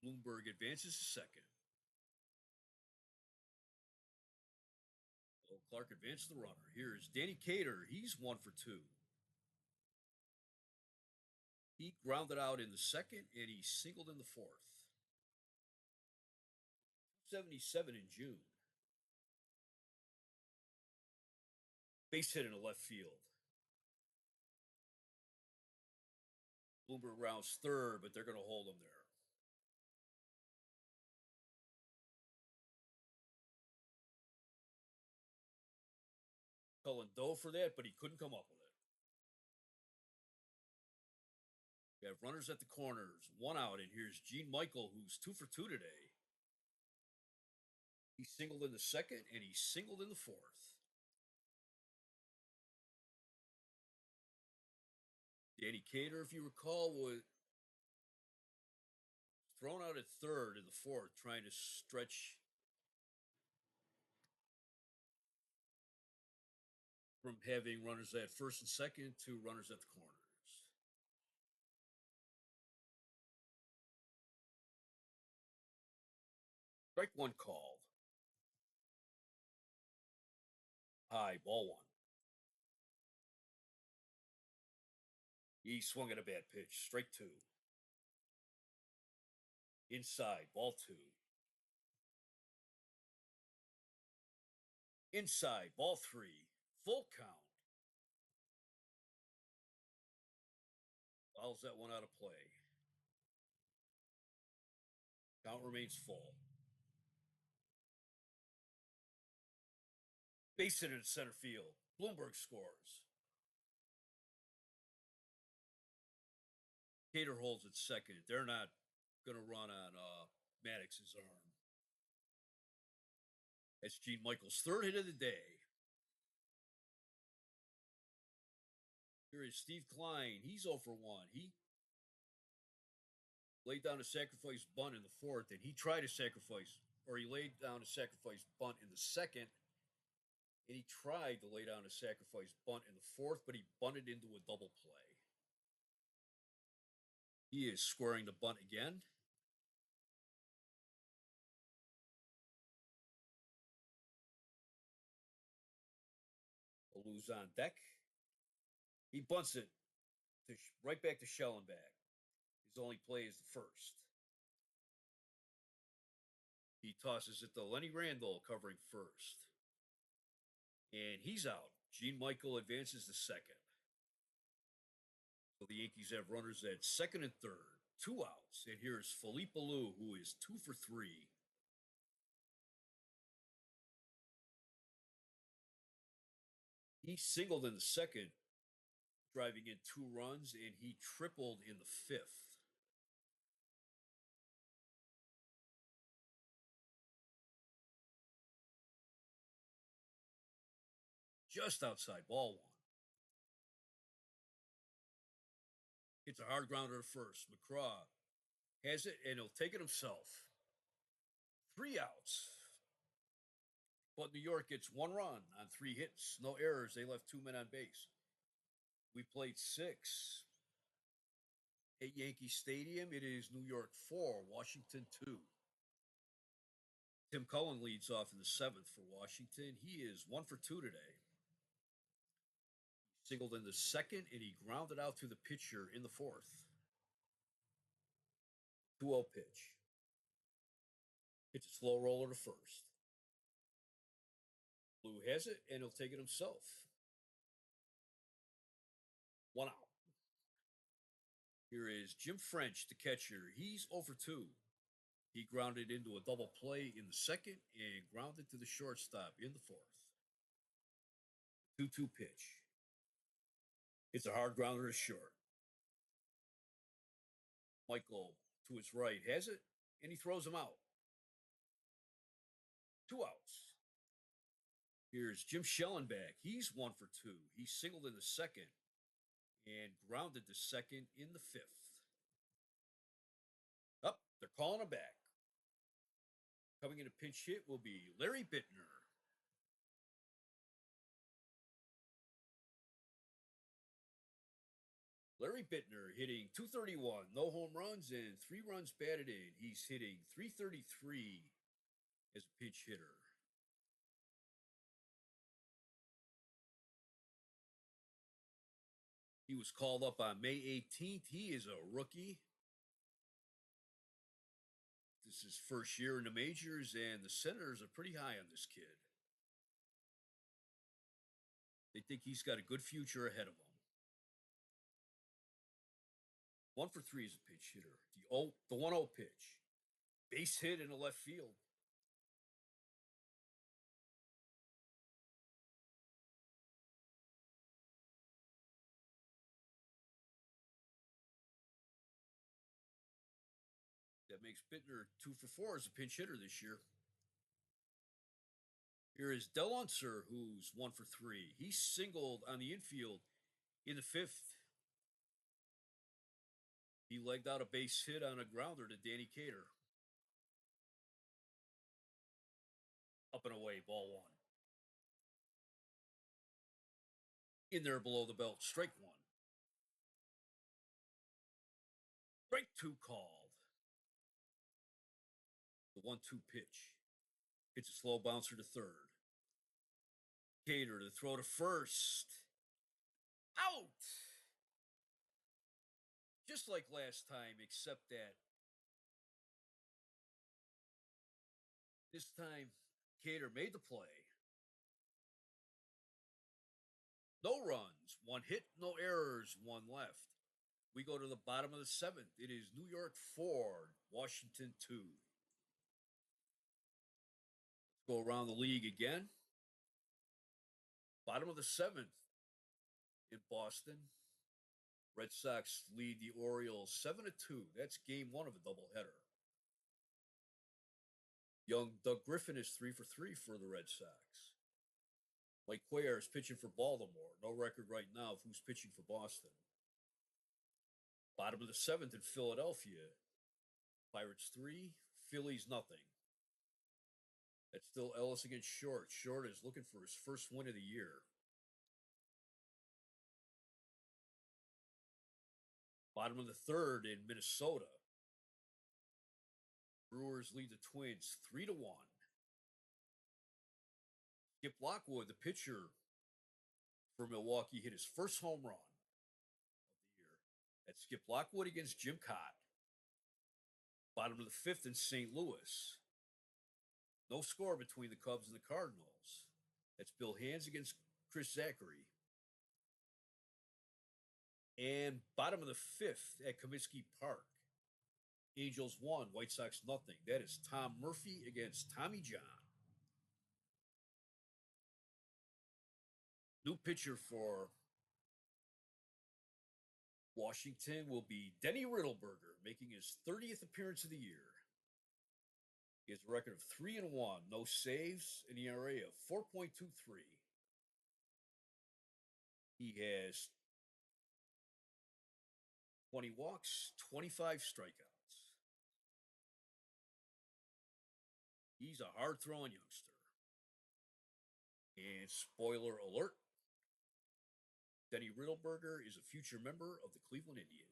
Bloomberg advances to second. So Clarke advances the runner. Here's Danny Cater. He's 1 for 2. He grounded out in the second, and he singled in the fourth. 77 in June. Base hit in the left field. Bloomberg rounds third, but they're going to hold him there. Cullen dove for that, but he couldn't come up with it. We have runners at the corners, 1 out, and here's Gene Michael, who's 2 for 2 today. He singled in the second, and he singled in the fourth. Danny Cater, if you recall, was thrown out at third in the fourth, trying to stretch from having runners at first and second to runners at the corners. Strike one called. High, ball one. He swung at a bad pitch. Strike two. Inside, ball two. Inside, ball three. Full count. Fouls that one out of play. Count remains full. Base hit in center field. Bloomberg scores. Cater holds at second. They're not going to run on Maddox's arm. That's Gene Michael's third hit of the day. Here is Steve Klein. He's 0 for 1. He laid down a sacrifice bunt in the fourth, and he tried to sacrifice, or he laid down a sacrifice bunt in the second, and he tried to lay down a sacrifice bunt in the fourth, but he bunted into a double play. He is squaring the bunt again. Alou's on deck. He bunts it right back to Schellenbach. His only play is the first. He tosses it to Lenny Randall covering first. And he's out. Gene Michael advances to second. So the Yankees have runners at second and third. 2 outs. And here's Felipe Alou, who is 2 for 3. He singled in the second, driving in 2 runs, and he tripled in the fifth. Just outside, ball one. It's a hard grounder to first. McCraw has it, and he'll take it himself. 3 outs. But New York gets 1 run on 3 hits. No errors. They left 2 men on base. We played 6 at Yankee Stadium. It is New York 4, Washington 2. Tim Cullen leads off in the 7th for Washington. He is 1 for 2 today. He singled in the second, and he grounded out to the pitcher in the fourth. 2-0 pitch. It's a slow roller to first. Blue has it, and he'll take it himself. 1 out. Here is Jim French, the catcher. He's 0 for 2. He grounded into a double play in the second and grounded to the shortstop in the fourth. 2-2 pitch. It's a hard grounder to short. Michael to his right has it, and he throws him out. 2 outs. Here's Jim Schellenbach. He's 1 for 2. He singled in the second and grounded the second in the fifth. Up, they're calling him back. Coming in a pinch hit will be Larry Bittner. Larry Bittner hitting .231, no home runs and 3 runs batted in. He's hitting .333 as a pinch hitter. He was called up on May 18th. He is a rookie. This is his first year in the majors, and the Senators are pretty high on this kid. They think he's got a good future ahead of him. 1 for 3 is a pinch hitter. The 1-0 pitch. Base hit in the left field. That makes Bittner 2 for 4 as a pinch hitter this year. Here is Del Unser, who's 1 for 3. He singled on the infield in the fifth. He legged out a base hit on a grounder to Danny Cater. Up and away, ball 1. In there below the belt, strike 1. Strike 2 called. The 1-2 pitch. Hits a slow bouncer to third. Cater to throw to first. Out! Just like last time, except that this time Cater made the play. No runs, 1 hit, no errors, 1 left. We go to the bottom of the 7th. It is New York 4, Washington 2. Let's go around the league again. Bottom of the 7th in Boston. Red Sox lead the Orioles 7-2. That's game 1 of a doubleheader. Young Doug Griffin is 3 for 3 for the Red Sox. Mike Cuellar is pitching for Baltimore. No record right now of who's pitching for Boston. Bottom of the 7th in Philadelphia. Pirates 3, Phillies nothing. That's still Ellis against Short. Short is looking for his first win of the year. Bottom of the 3rd in Minnesota. Brewers lead the Twins 3-1. Skip Lockwood, the pitcher for Milwaukee, hit his first home run of the year. That's Skip Lockwood against Jim Cott. Bottom of the 5th in St. Louis. No score between the Cubs and the Cardinals. That's Bill Hands against Chris Zachary. And bottom of the 5th at Comiskey Park. Angels 1, White Sox nothing. That is Tom Murphy against Tommy John. New pitcher for Washington will be Denny Riddleberger, making his 30th appearance of the year. He has a record of 3-1, no saves, an ERA of 4.23. He has 20 walks, 25 strikeouts. He's a hard-throwing youngster. And spoiler alert, Denny Riddleberger is a future member of the Cleveland Indians.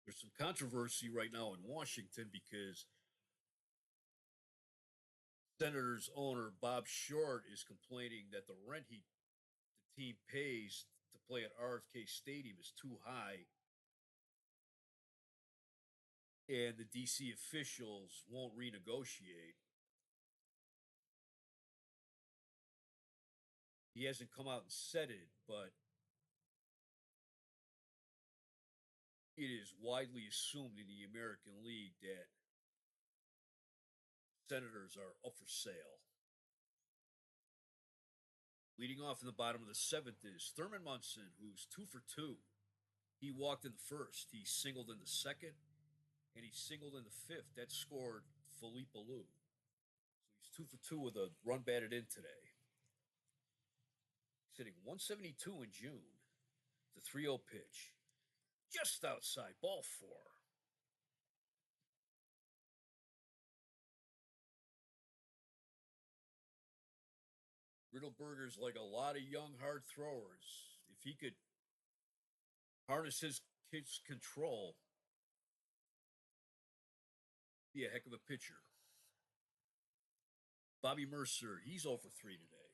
There's some controversy right now in Washington because Senators owner Bob Short is complaining that the rent the team pays to play at RFK Stadium is too high, and the DC officials won't renegotiate. He hasn't come out and said it, but it is widely assumed in the American League that Senators are up for sale. Leading off in the bottom of the seventh is Thurman Munson, who's 2 for 2. He walked in the first, he singled in the second, and he singled in the fifth. That scored Philippe Alou. So he's 2 for 2 with a run batted in today. He's hitting 172 in June. The 3-0 pitch. Just outside, ball 4. Riddleberger's like a lot of young, hard throwers. If he could harness his control, be a heck of a pitcher. Bobby Mercer, he's 0 for 3 today.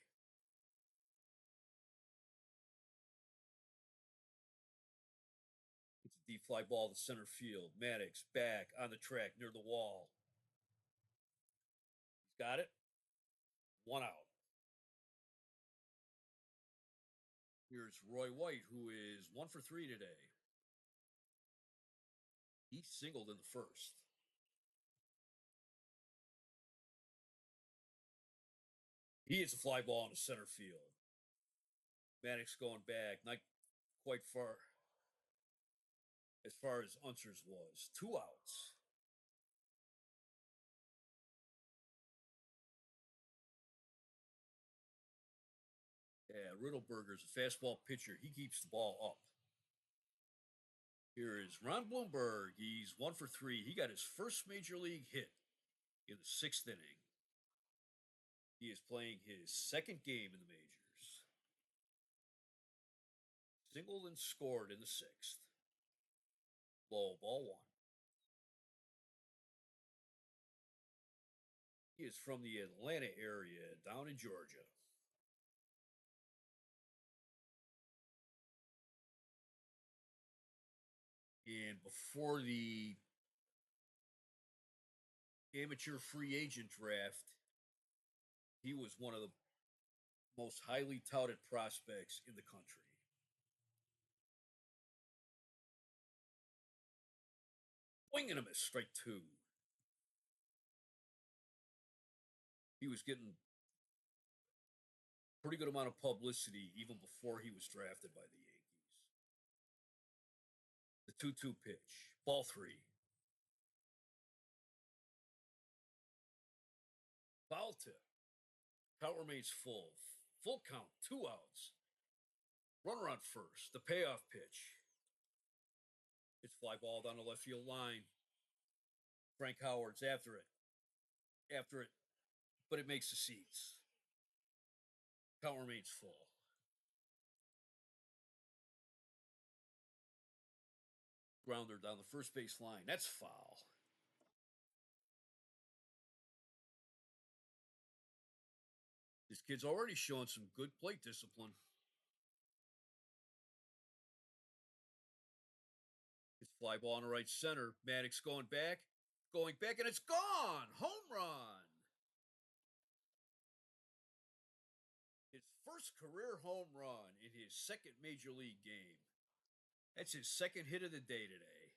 It's a deep fly ball to center field. Maddox back on the track near the wall. He's got it. 1 out. Here's Roy White, who is 1 for 3 today. He singled in the first. He hits a fly ball into center field. Maddox going back, not quite far as Unser's was. 2 outs. Yeah, Riddleberger's a fastball pitcher. He keeps the ball up. Here is Ron Blomberg. He's 1 for 3. He got his first major league hit in the 6th inning. He is playing his second game in the majors. Singled and scored in the 6th. Low, ball 1. He is from the Atlanta area, down in Georgia. And before the amateur free agent draft, he was one of the most highly touted prospects in the country. Swing and a miss, strike 2. He was getting pretty good amount of publicity even before he was drafted by the Yankees. The 2-2 pitch, ball 3. Foul tip. Count remains full. Full count, 2 outs. Runner on first. The payoff pitch. It's fly ball down the left field line. Frank Howard's after it. But it makes the seats. Count remains full. Grounder down the first base line. That's foul. This kid's already showing some good plate discipline. It's fly ball in the right center. Maddox going back, and it's gone. Home run. His first career home run in his second major league game. That's his second hit of the day today.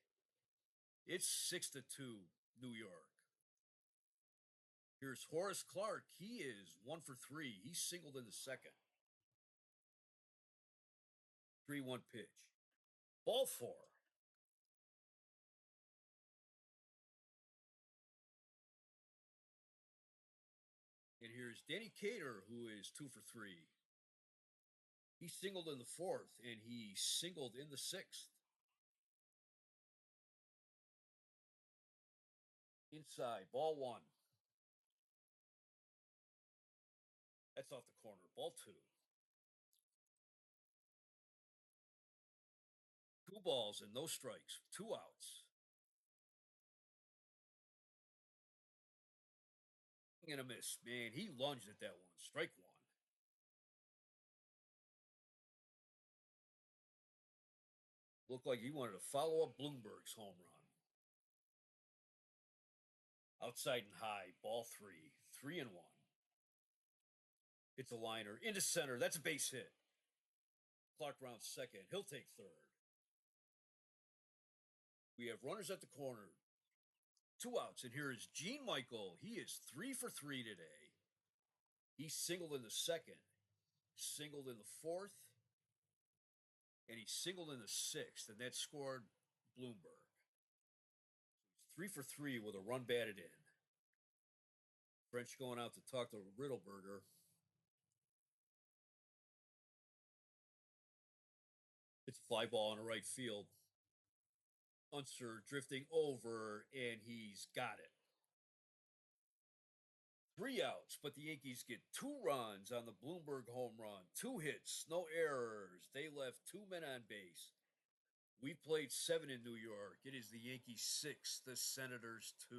It's 6-2, New York. Here's Horace Clarke. He is 1 for 3. He singled in the second. 3-1 pitch. Ball 4. And here's Danny Cater, who is 2 for 3. He singled in the fourth, and he singled in the sixth. Inside, ball 1. That's off the corner, ball 2. 2 balls and no strikes, 2 outs. And a miss. Man, he lunged at that one. Strike 1. Looked like he wanted to follow up Bloomberg's home run. Outside and high, ball 3. 3-1. It's a liner into center. That's a base hit. Clarke rounds second. He'll take third. We have runners at the corner. 2 outs. And here is Gene Michael. He is 3 for 3 today. He singled in the second, singled in the fourth, and he singled in the sixth, and that scored Bloomberg. 3 for 3 with a run batted in. French going out to talk to Riddleberger. It's a fly ball in the right field. Unser drifting over, and he's got it. 3 outs, but the Yankees get 2 runs on the Bloomberg home run. 2 hits, no errors. They left 2 men on base. We've played 7 in New York. It is the Yankees 6, the Senators 2.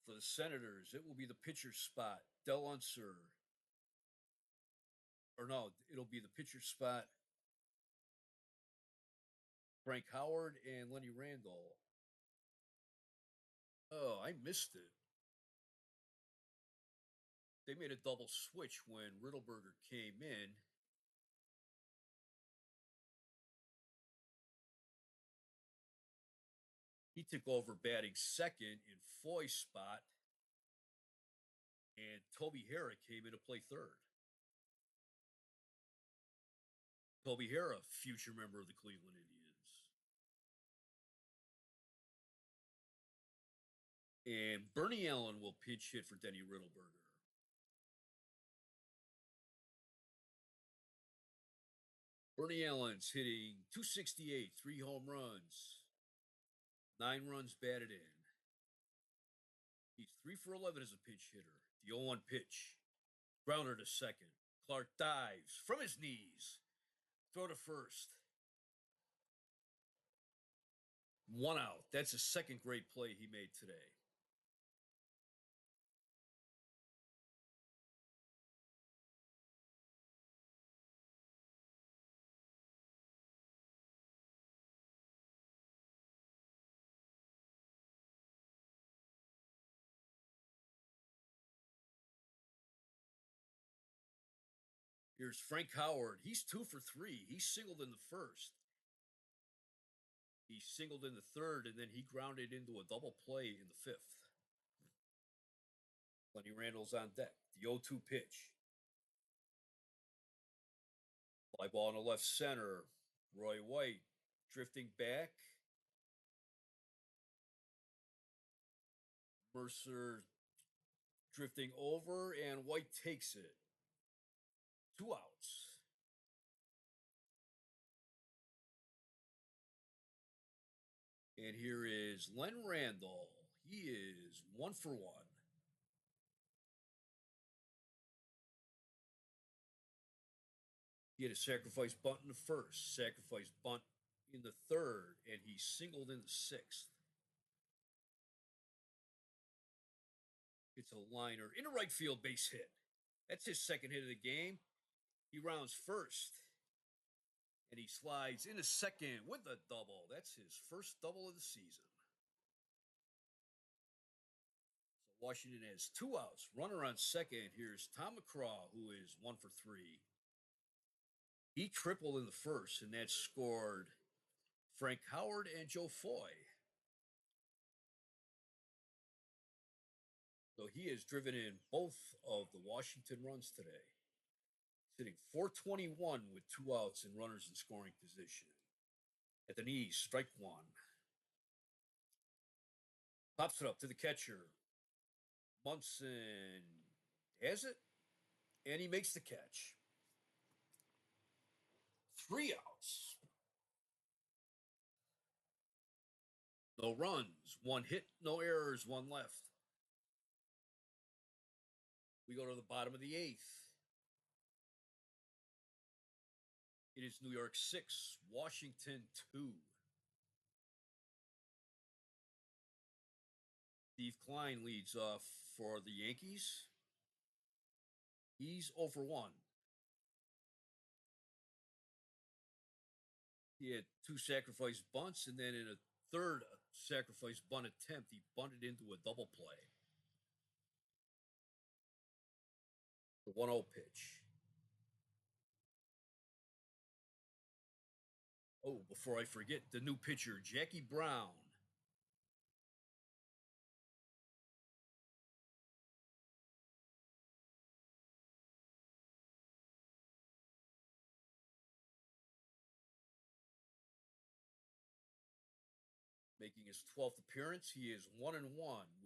For the Senators, it will be the pitcher's spot. Del Unser. Or no, it'll be the pitcher's spot. Frank Howard and Lenny Randall. Oh, I missed it. They made a double switch when Riddleberger came in. He took over batting second in Foy's spot, and Toby Harrah came in to play third. Toby Harrah, future member of the Cleveland Indians. And Bernie Allen will pinch hit for Denny Riddleberger. Bernie Allen's hitting .268, 3 home runs, 9 runs batted in. He's 3 for 11 as a pinch hitter. The 0-1 pitch. Grounder to second. Clark dives from his knees. Throw to first. 1 out. That's the second great play he made today. Here's Frank Howard. He's 2 for 3. He singled in the first. He singled in the third, and then he grounded into a double play in the fifth. Lenny Randall's on deck. The 0-2 pitch. Fly ball in the left center. Roy White drifting back. Mercer drifting over, and White takes it. 2 outs. And here is Len Randall. He is 1 for 1. He had a sacrifice bunt in the first, sacrifice bunt in the third, and he singled in the sixth. It's a liner in the right field base hit. That's his second hit of the game. He rounds first, and he slides into second with a double. That's his first double of the season. So Washington has 2 outs. Runner on second. Here's Tom McCraw, who is 1 for 3. He tripled in the first, and that scored Frank Howard and Joe Foy. So he has driven in both of the Washington runs today. Sitting 421 with 2 outs and runners in scoring position. At the knees, strike 1. Pops it up to the catcher. Munson has it, and he makes the catch. 3 outs. No runs, 1 hit, no errors, 1 left. We go to the bottom of the 8th. It is New York 6, Washington 2. Steve Klein leads off for the Yankees. He's 0 for 1. He had 2 sacrifice bunts, and then in a third sacrifice bunt attempt, he bunted into a double play. The 1-0 pitch. Oh, before I forget, the new pitcher, Jackie Brown. Making his 12th appearance, he is 1-1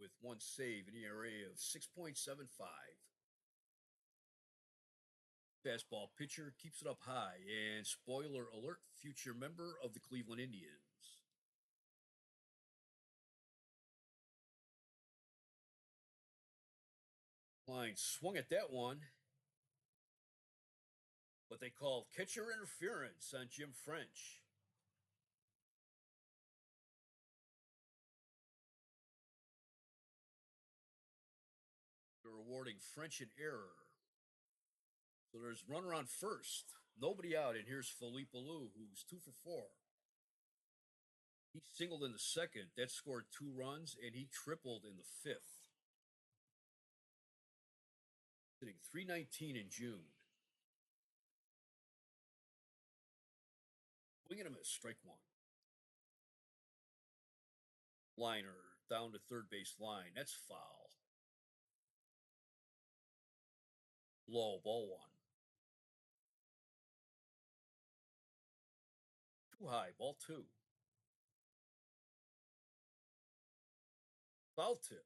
with one save, an ERA of 6.75. Fastball pitcher keeps it up high, and spoiler alert, future member of the Cleveland Indians. Line swung at that one, but they called catcher interference on Jim French. They're awarding French an error. So there's runner on first, nobody out, and here's Felipe Alou, who's 2 for 4. He singled in the second, that scored 2 runs, and he tripled in the fifth. Hitting .319 in June. Swing and a miss, strike one. Liner down to third base line, that's foul. Low, ball one. Too high, ball two. Foul tip.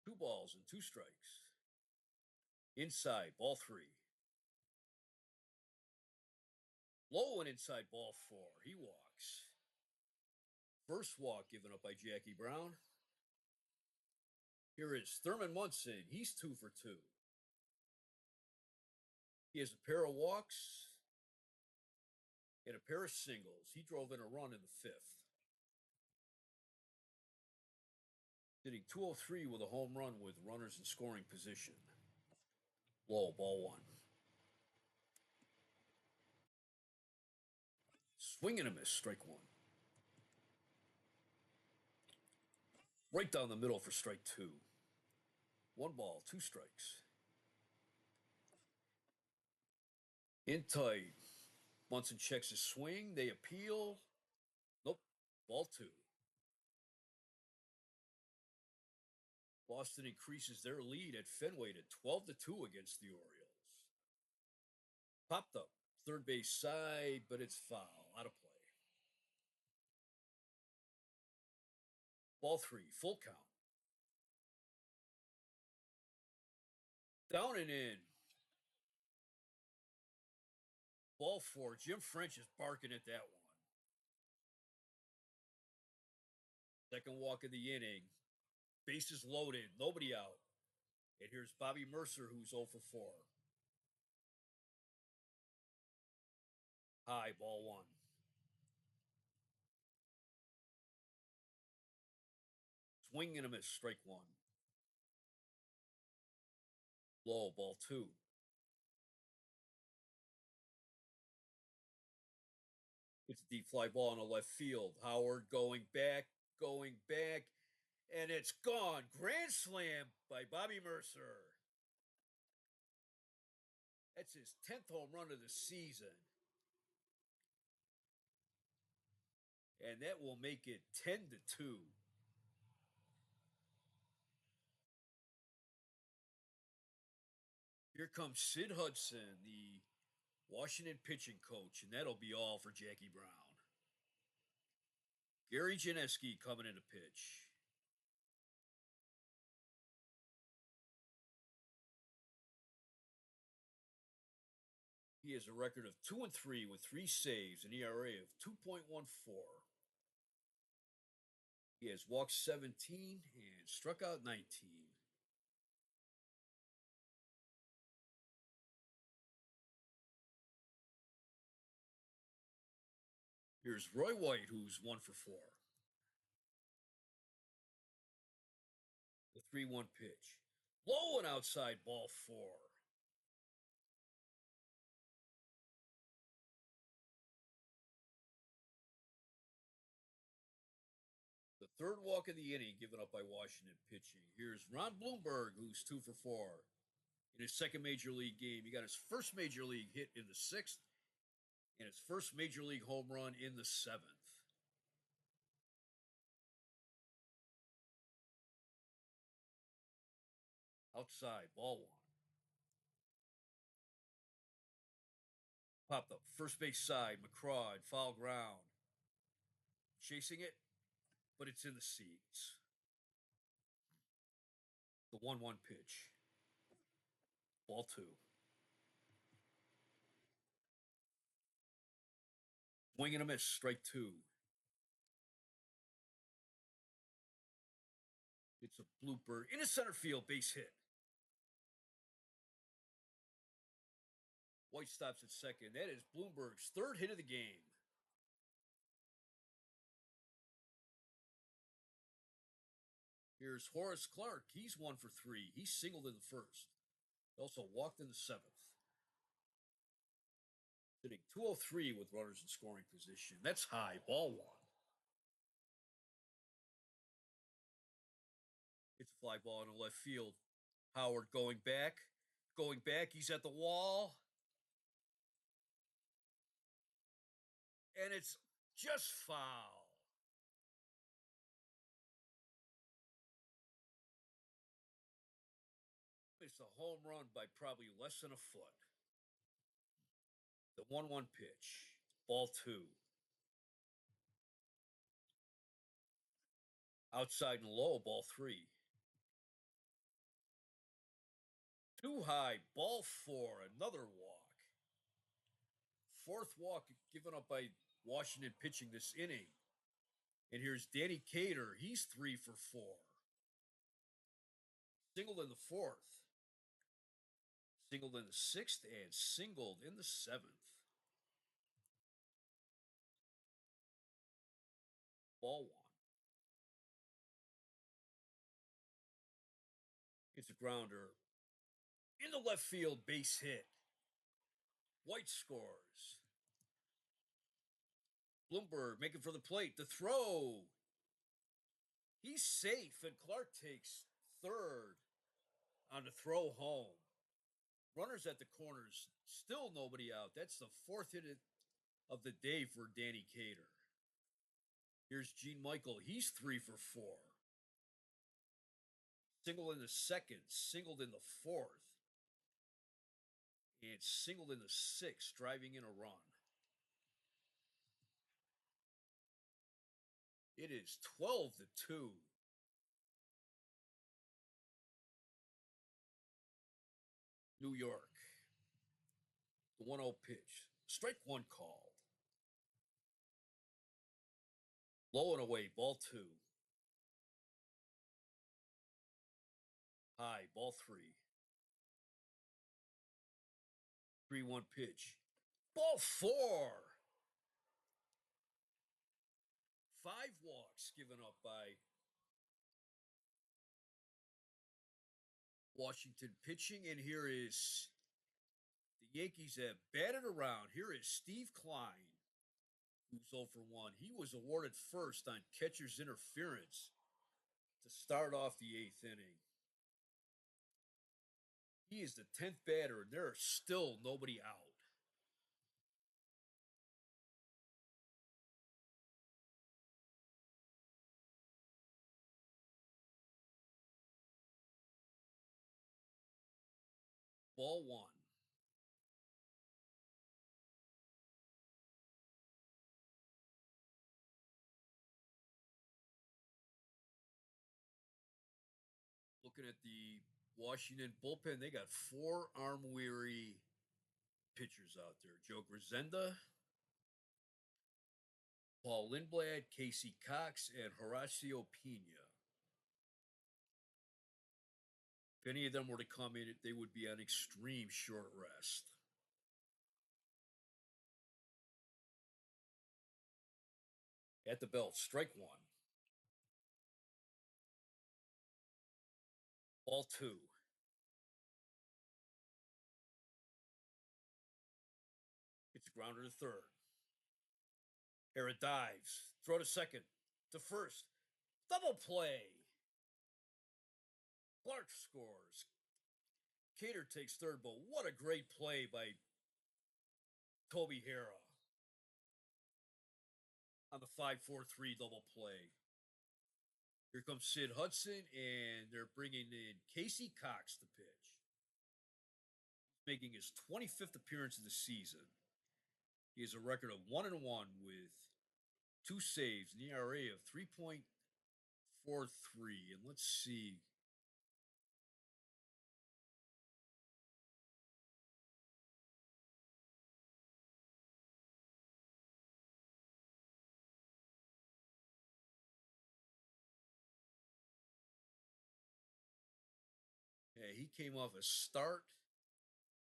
2 balls and 2 strikes. Inside, ball 3. Low and inside, ball 4. He walks. First walk given up by Jackie Brown. Here is Thurman Munson. He's 2 for 2. He has a pair of walks and a pair of singles. He drove in a run in the fifth. Hitting .203 with a home run with runners in scoring position. Low, ball one. Swing and a miss, strike one. Right down the middle for strike 2. 1 ball, 2 strikes. In tight. Munson checks his swing. They appeal. Nope. Ball 2. Boston increases their lead at Fenway to 12-2 against the Orioles. Popped up. Third base side, but it's foul. Out of play. Ball 3. Full count. Down and in. Ball 4. Jim French is barking at that one. Second walk of the inning. Bases loaded. Nobody out. And here's Bobby Mercer, who's 0 for 4. High, ball 1. Swing and a miss, strike 1. Low, ball 2. It's a deep fly ball in the left field. Howard going back, and it's gone. Grand slam by Bobby Mercer. That's his 10th home run of the season. And that will make it 10-2. Here comes Sid Hudson, the Washington pitching coach, and that'll be all for Jackie Brown. Gary Janeski coming in to pitch. He has a record of 2-3 with 3 saves, an ERA of 2.14. He has walked 17 and struck out 19. Here's Roy White, who's 1 for 4. The 3-1 pitch. Low and outside, ball 4. The third walk of the inning given up by Washington pitching. Here's Ron Blomberg, who's 2 for 4. In his second major league game, he got his first major league hit in the 6th and his first major league home run in the 7th. Outside, ball 1. Popped up, first base side, McCraw, foul ground. chasing it, but it's in the seats. The 1-1 pitch. Ball 2. Swing and a miss, strike 2. It's a blooper into center field, base hit. White stops at second. That is Bloomberg's third hit of the game. Here's Horace Clarke. He's 1 for 3. He singled in the first. He also walked in the seventh. Hitting 203 with runners in scoring position. That's high. Ball 1. It's a fly ball in the left field. Howard going back. Going back. He's at the wall. And it's just foul. It's a home run by probably less than a foot. The 1-1 pitch. Ball 2. Outside and low. Ball 3. Too high. Ball 4. Another walk. Fourth walk given up by Washington pitching this inning. And here's Danny Cater. He's 3 for 4. Singled in the fourth. Singled in the sixth and singled in the seventh. Ball 1. It's a grounder. In the left field, base hit. White scores. Bloomberg making for the plate. The throw. He's safe, and Clarke takes third on the throw home. Runners at the corners. Still nobody out. That's the fourth hit of the day for Danny Cater. Here's Gene Michael. He's 3 for 4. Singled in the second, singled in the fourth, and singled in the sixth, driving in a run. It is 12-2. New York. The 1-0 pitch. Strike 1 called. Low and away, ball 2. High, ball 3. 3-1 pitch. Ball 4. 5 walks given up by Washington pitching, and here is the Yankees have batted around. Here is Steve Kline, who's 0 for 1. He was awarded first on catcher's interference to start off the 8th inning. He is the 10th batter, and there are still nobody out. Ball 1. Looking at the Washington bullpen, they got 4 arm-weary pitchers out there. Joe Grisenda, Paul Lindblad, Casey Cox, and Horacio Pena. If any of them were to come in, they would be on extreme short rest. At the belt, strike 1. Ball 2. It's a grounder to third. Here it dives. Throw to second. To first. Double play. Clarke scores. Cater takes third, but what a great play by Toby Harrah on the 5-4-3 double play. Here comes Sid Hudson, and they're bringing in Casey Cox to pitch. He's making his 25th appearance of the season. He has a record of 1-1 with 2 saves, an ERA of 3.43. And let's see. Yeah, he came off a start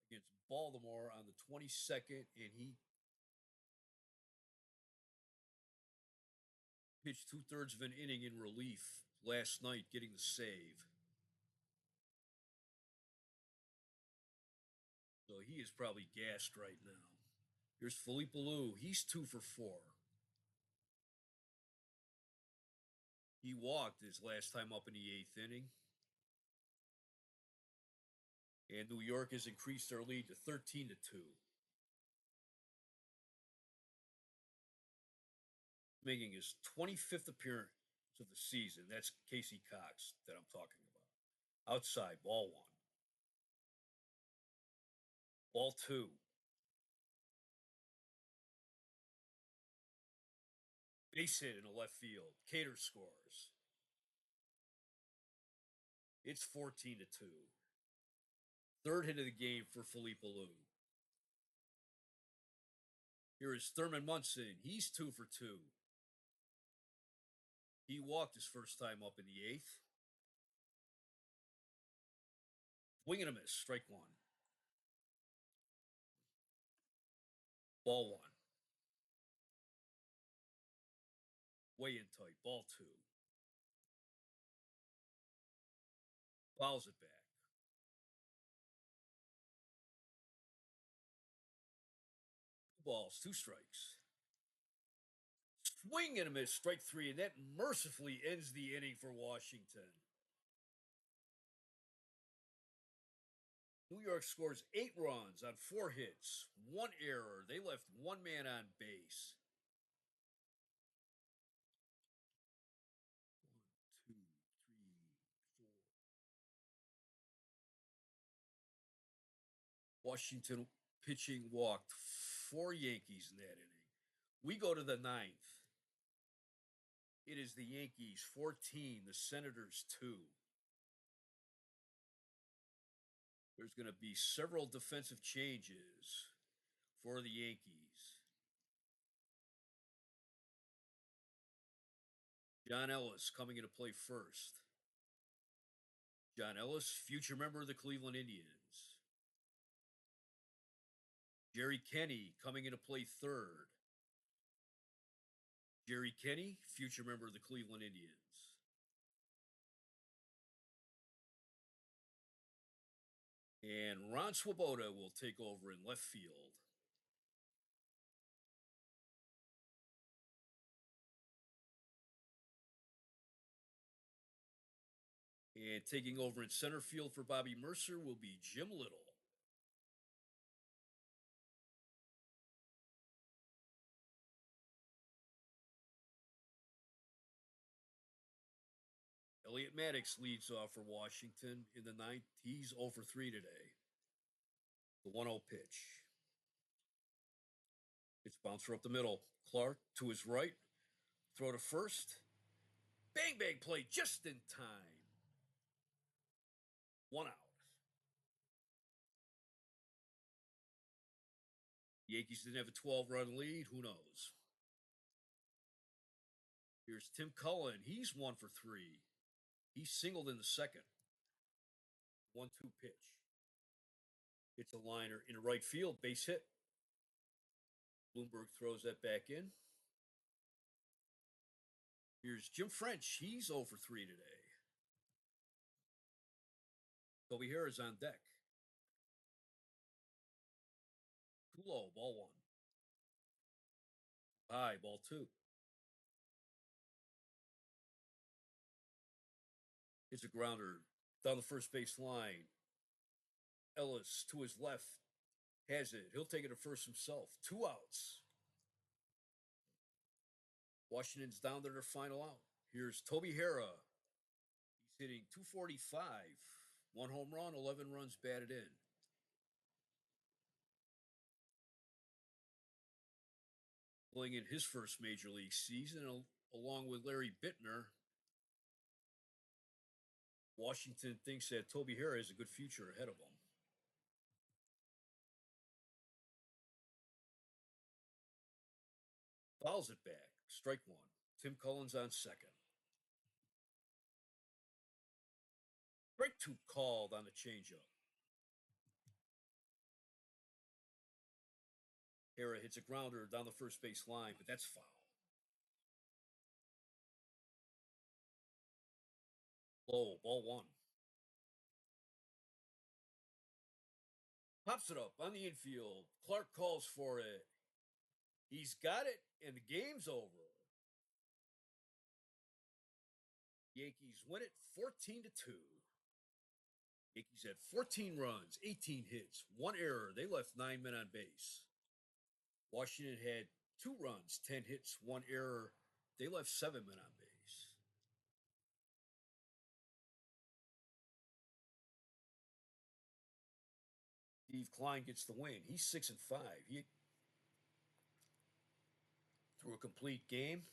against Baltimore on the 22nd, and he pitched 2/3 of an inning in relief last night, getting the save. So he is probably gassed right now. Here's Felipe Alou. He's 2 for 4. He walked his last time up in the 8th inning. And New York has increased their lead to 13-2. Making his 25th appearance of the season. That's Casey Cox that I'm talking about. Outside, ball 1. Ball 2. Base hit in the left field. Cater scores. It's 14-2. Third hit of the game for Felipe Alou. Here is Thurman Munson. He's 2 for 2. He walked his first time up in the 8th. Swing and a miss. Strike 1. Ball 1. Way in tight. Ball 2. Fouls it back. 2 balls, 2 strikes. Swing and a miss. Strike 3. And that mercifully ends the inning for Washington. New York scores 8 runs on 4 hits, 1 error. They left 1 man on base. 1, 2, 3, 4. Washington pitching walked 4 Yankees in that inning. We go to the 9th. It is the Yankees 14, the Senators 2. There's going to be several defensive changes for the Yankees. John Ellis coming into play first. John Ellis, future member of the Cleveland Indians. Jerry Kenny coming into play third. Jerry Kenny, future member of the Cleveland Indians. And Ron Swoboda will take over in left field. And taking over in center field for Bobby Mercer will be Jim Little. Elliot Maddox leads off for Washington in the 9th. He's 0 for 3 today. The 1-0 pitch. It's bouncer up the middle. Clark to his right. Throw to first. Bang, bang play just in time. 1 out. The Yankees didn't have a 12-run lead. Who knows? Here's Tim Cullen. He's 1 for 3. He singled in the second. 1-2 pitch. It's a liner in right field. Base hit. Bloomberg throws that back in. Here's Jim French. He's 0 for 3 today. Toby Harris on deck. Too low. Ball 1. High. Ball 2. It's a grounder down the first base line. Ellis to his left has it. He'll take it to first himself. 2 outs. Washington's down to their final out. Here's Toby Harrah. He's hitting .245. 1 home run, 11 runs batted in. playing in his first major league season, along with Larry Bittner. Washington thinks that Toby Harrah has a good future ahead of him. Fouls it back. Strike one. Tim Cullen's on second. Strike two called on the changeup. Harrah hits a grounder down the first base line, but that's foul. Low, ball one. Pops it up on the infield. Clark calls for it. He's got it, and the game's over. Yankees win it 14-2. Yankees had 14 runs, 18 hits, one error. They left 9 men on base. Washington had 2 runs, 10 hits, one error. They left 7 men on base. Steve Klein gets the win. He's 6-5. He threw a complete game,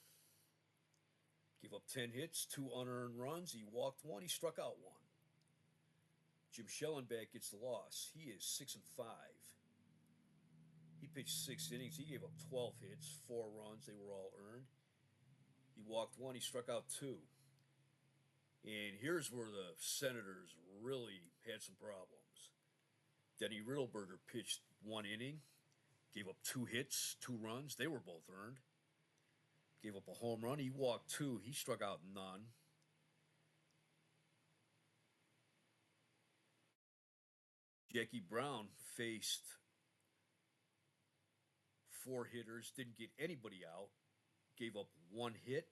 gave up 10 hits, 2 unearned runs. He walked 1. He struck out 1. Jim Schellenbach gets the loss. He is 6-5. He pitched 6 innings. He gave up 12 hits, 4 runs. They were all earned. He walked 1. He struck out 2. And here's where the Senators really had some problems. Denny Riddleberger pitched 1 inning, gave up 2 hits, 2 runs. They were both earned. Gave up a home run. He walked 2. He struck out none. Jackie Brown faced 4 hitters, didn't get anybody out, gave up 1 hit.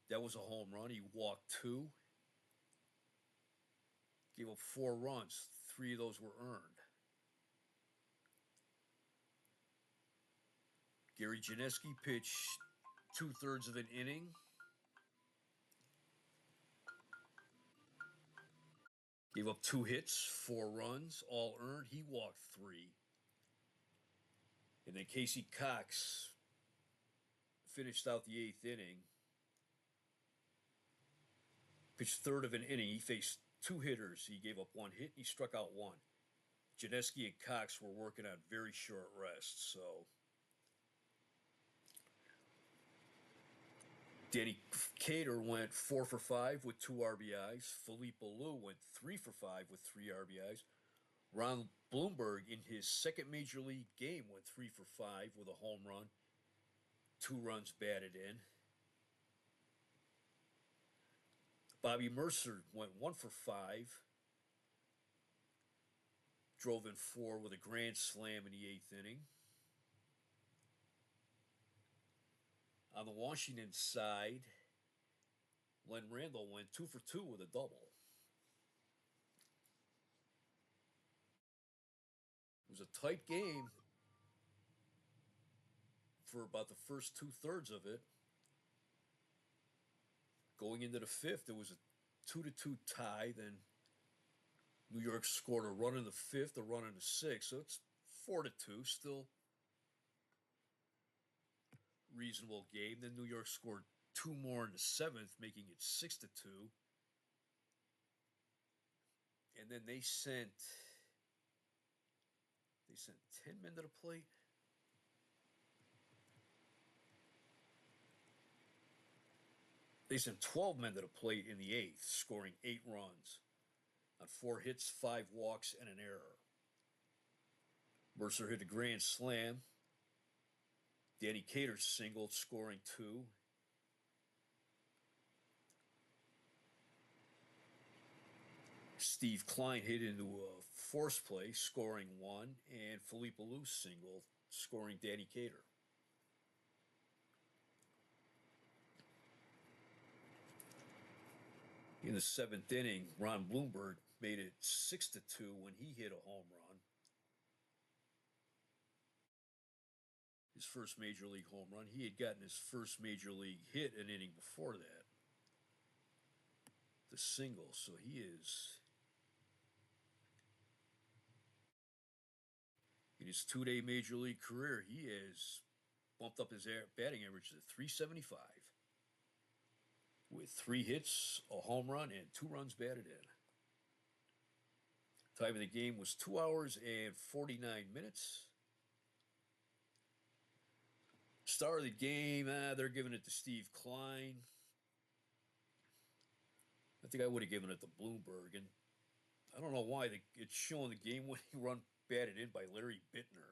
That was a home run. He walked 2. Gave up 4 runs. 3 of those were earned. Gary Janeski pitched 2/3 of an inning. Gave up 2 hits, 4 runs, all earned. He walked 3. And then Casey Cox finished out the 8th inning. Pitched third of an inning. He faced 2 hitters. He gave up 1 hit. And he struck out 1. Janeski and Cox were working on very short rests, so Danny Cater went 4 for 5 with 2 RBIs. Felipe Alou went 3 for 5 with 3 RBIs. Ron Blomberg, in his second major league game, went 3 for 5 with a home run, 2 runs batted in. Bobby Mercer went 1 for 5, drove in 4 with a grand slam in the 8th inning. On the Washington side, Len Randall went 2 for 2 with a double. It was a tight game for about the first 2/3 of it. Going into the 5th, it was a 2-2 tie. Then New York scored a run in the 5th, a run in the 6th, so it's 4-2. Still reasonable game. Then New York scored 2 more in the 7th, making it 6-2. And then they sent 10 men to the plate. They sent 12 men to the plate in the 8th, scoring 8 runs on 4 hits, 5 walks, and an error. Mercer hit a grand slam. Danny Cater singled, scoring 2. Steve Klein hit into a force play, scoring 1, and Felipe Alou singled, scoring Danny Cater. In the 7th inning, Ron Blomberg made it 6-2 when he hit a home run. His first major league home run. He had gotten his first major league hit an inning before that. The single, so he is in his 2-day major league career, he has bumped up his batting average to 375 with 3 hits, a home run, and 2 runs batted in. Time of the game was 2 hours and 49 minutes. Star of the game, they're giving it to Steve Klein. I think I would have given it to Bloomberg, and I don't know why it's showing the game-winning run batted in by Larry Bittner.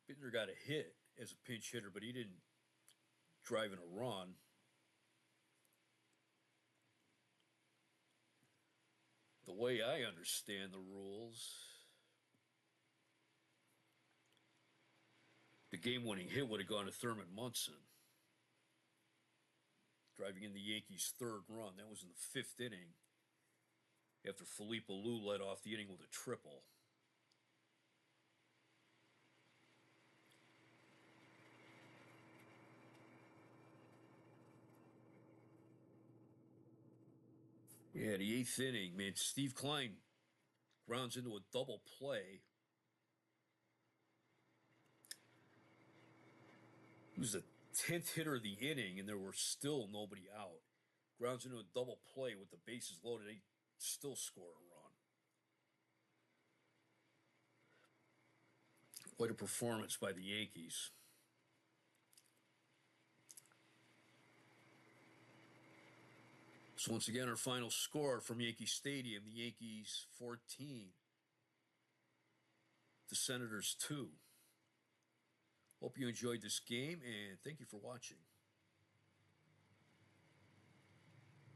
Bittner got a hit as a pinch hitter, but he didn't drive in a run. The way I understand the rules, the game-winning hit would have gone to Thurman Munson, driving in the Yankees' 3rd run. That was in the 5th inning, after Felipe Alou led off the inning with a triple. Yeah, the 8th inning, man, Steve Klein grounds into a double play. He was the 10th hitter of the inning, and there were still nobody out. Grounds into a double play with the bases loaded. They still score a run. Quite a performance by the Yankees. So once again, our final score from Yankee Stadium, the Yankees 14, the Senators 2. Hope you enjoyed this game, and thank you for watching.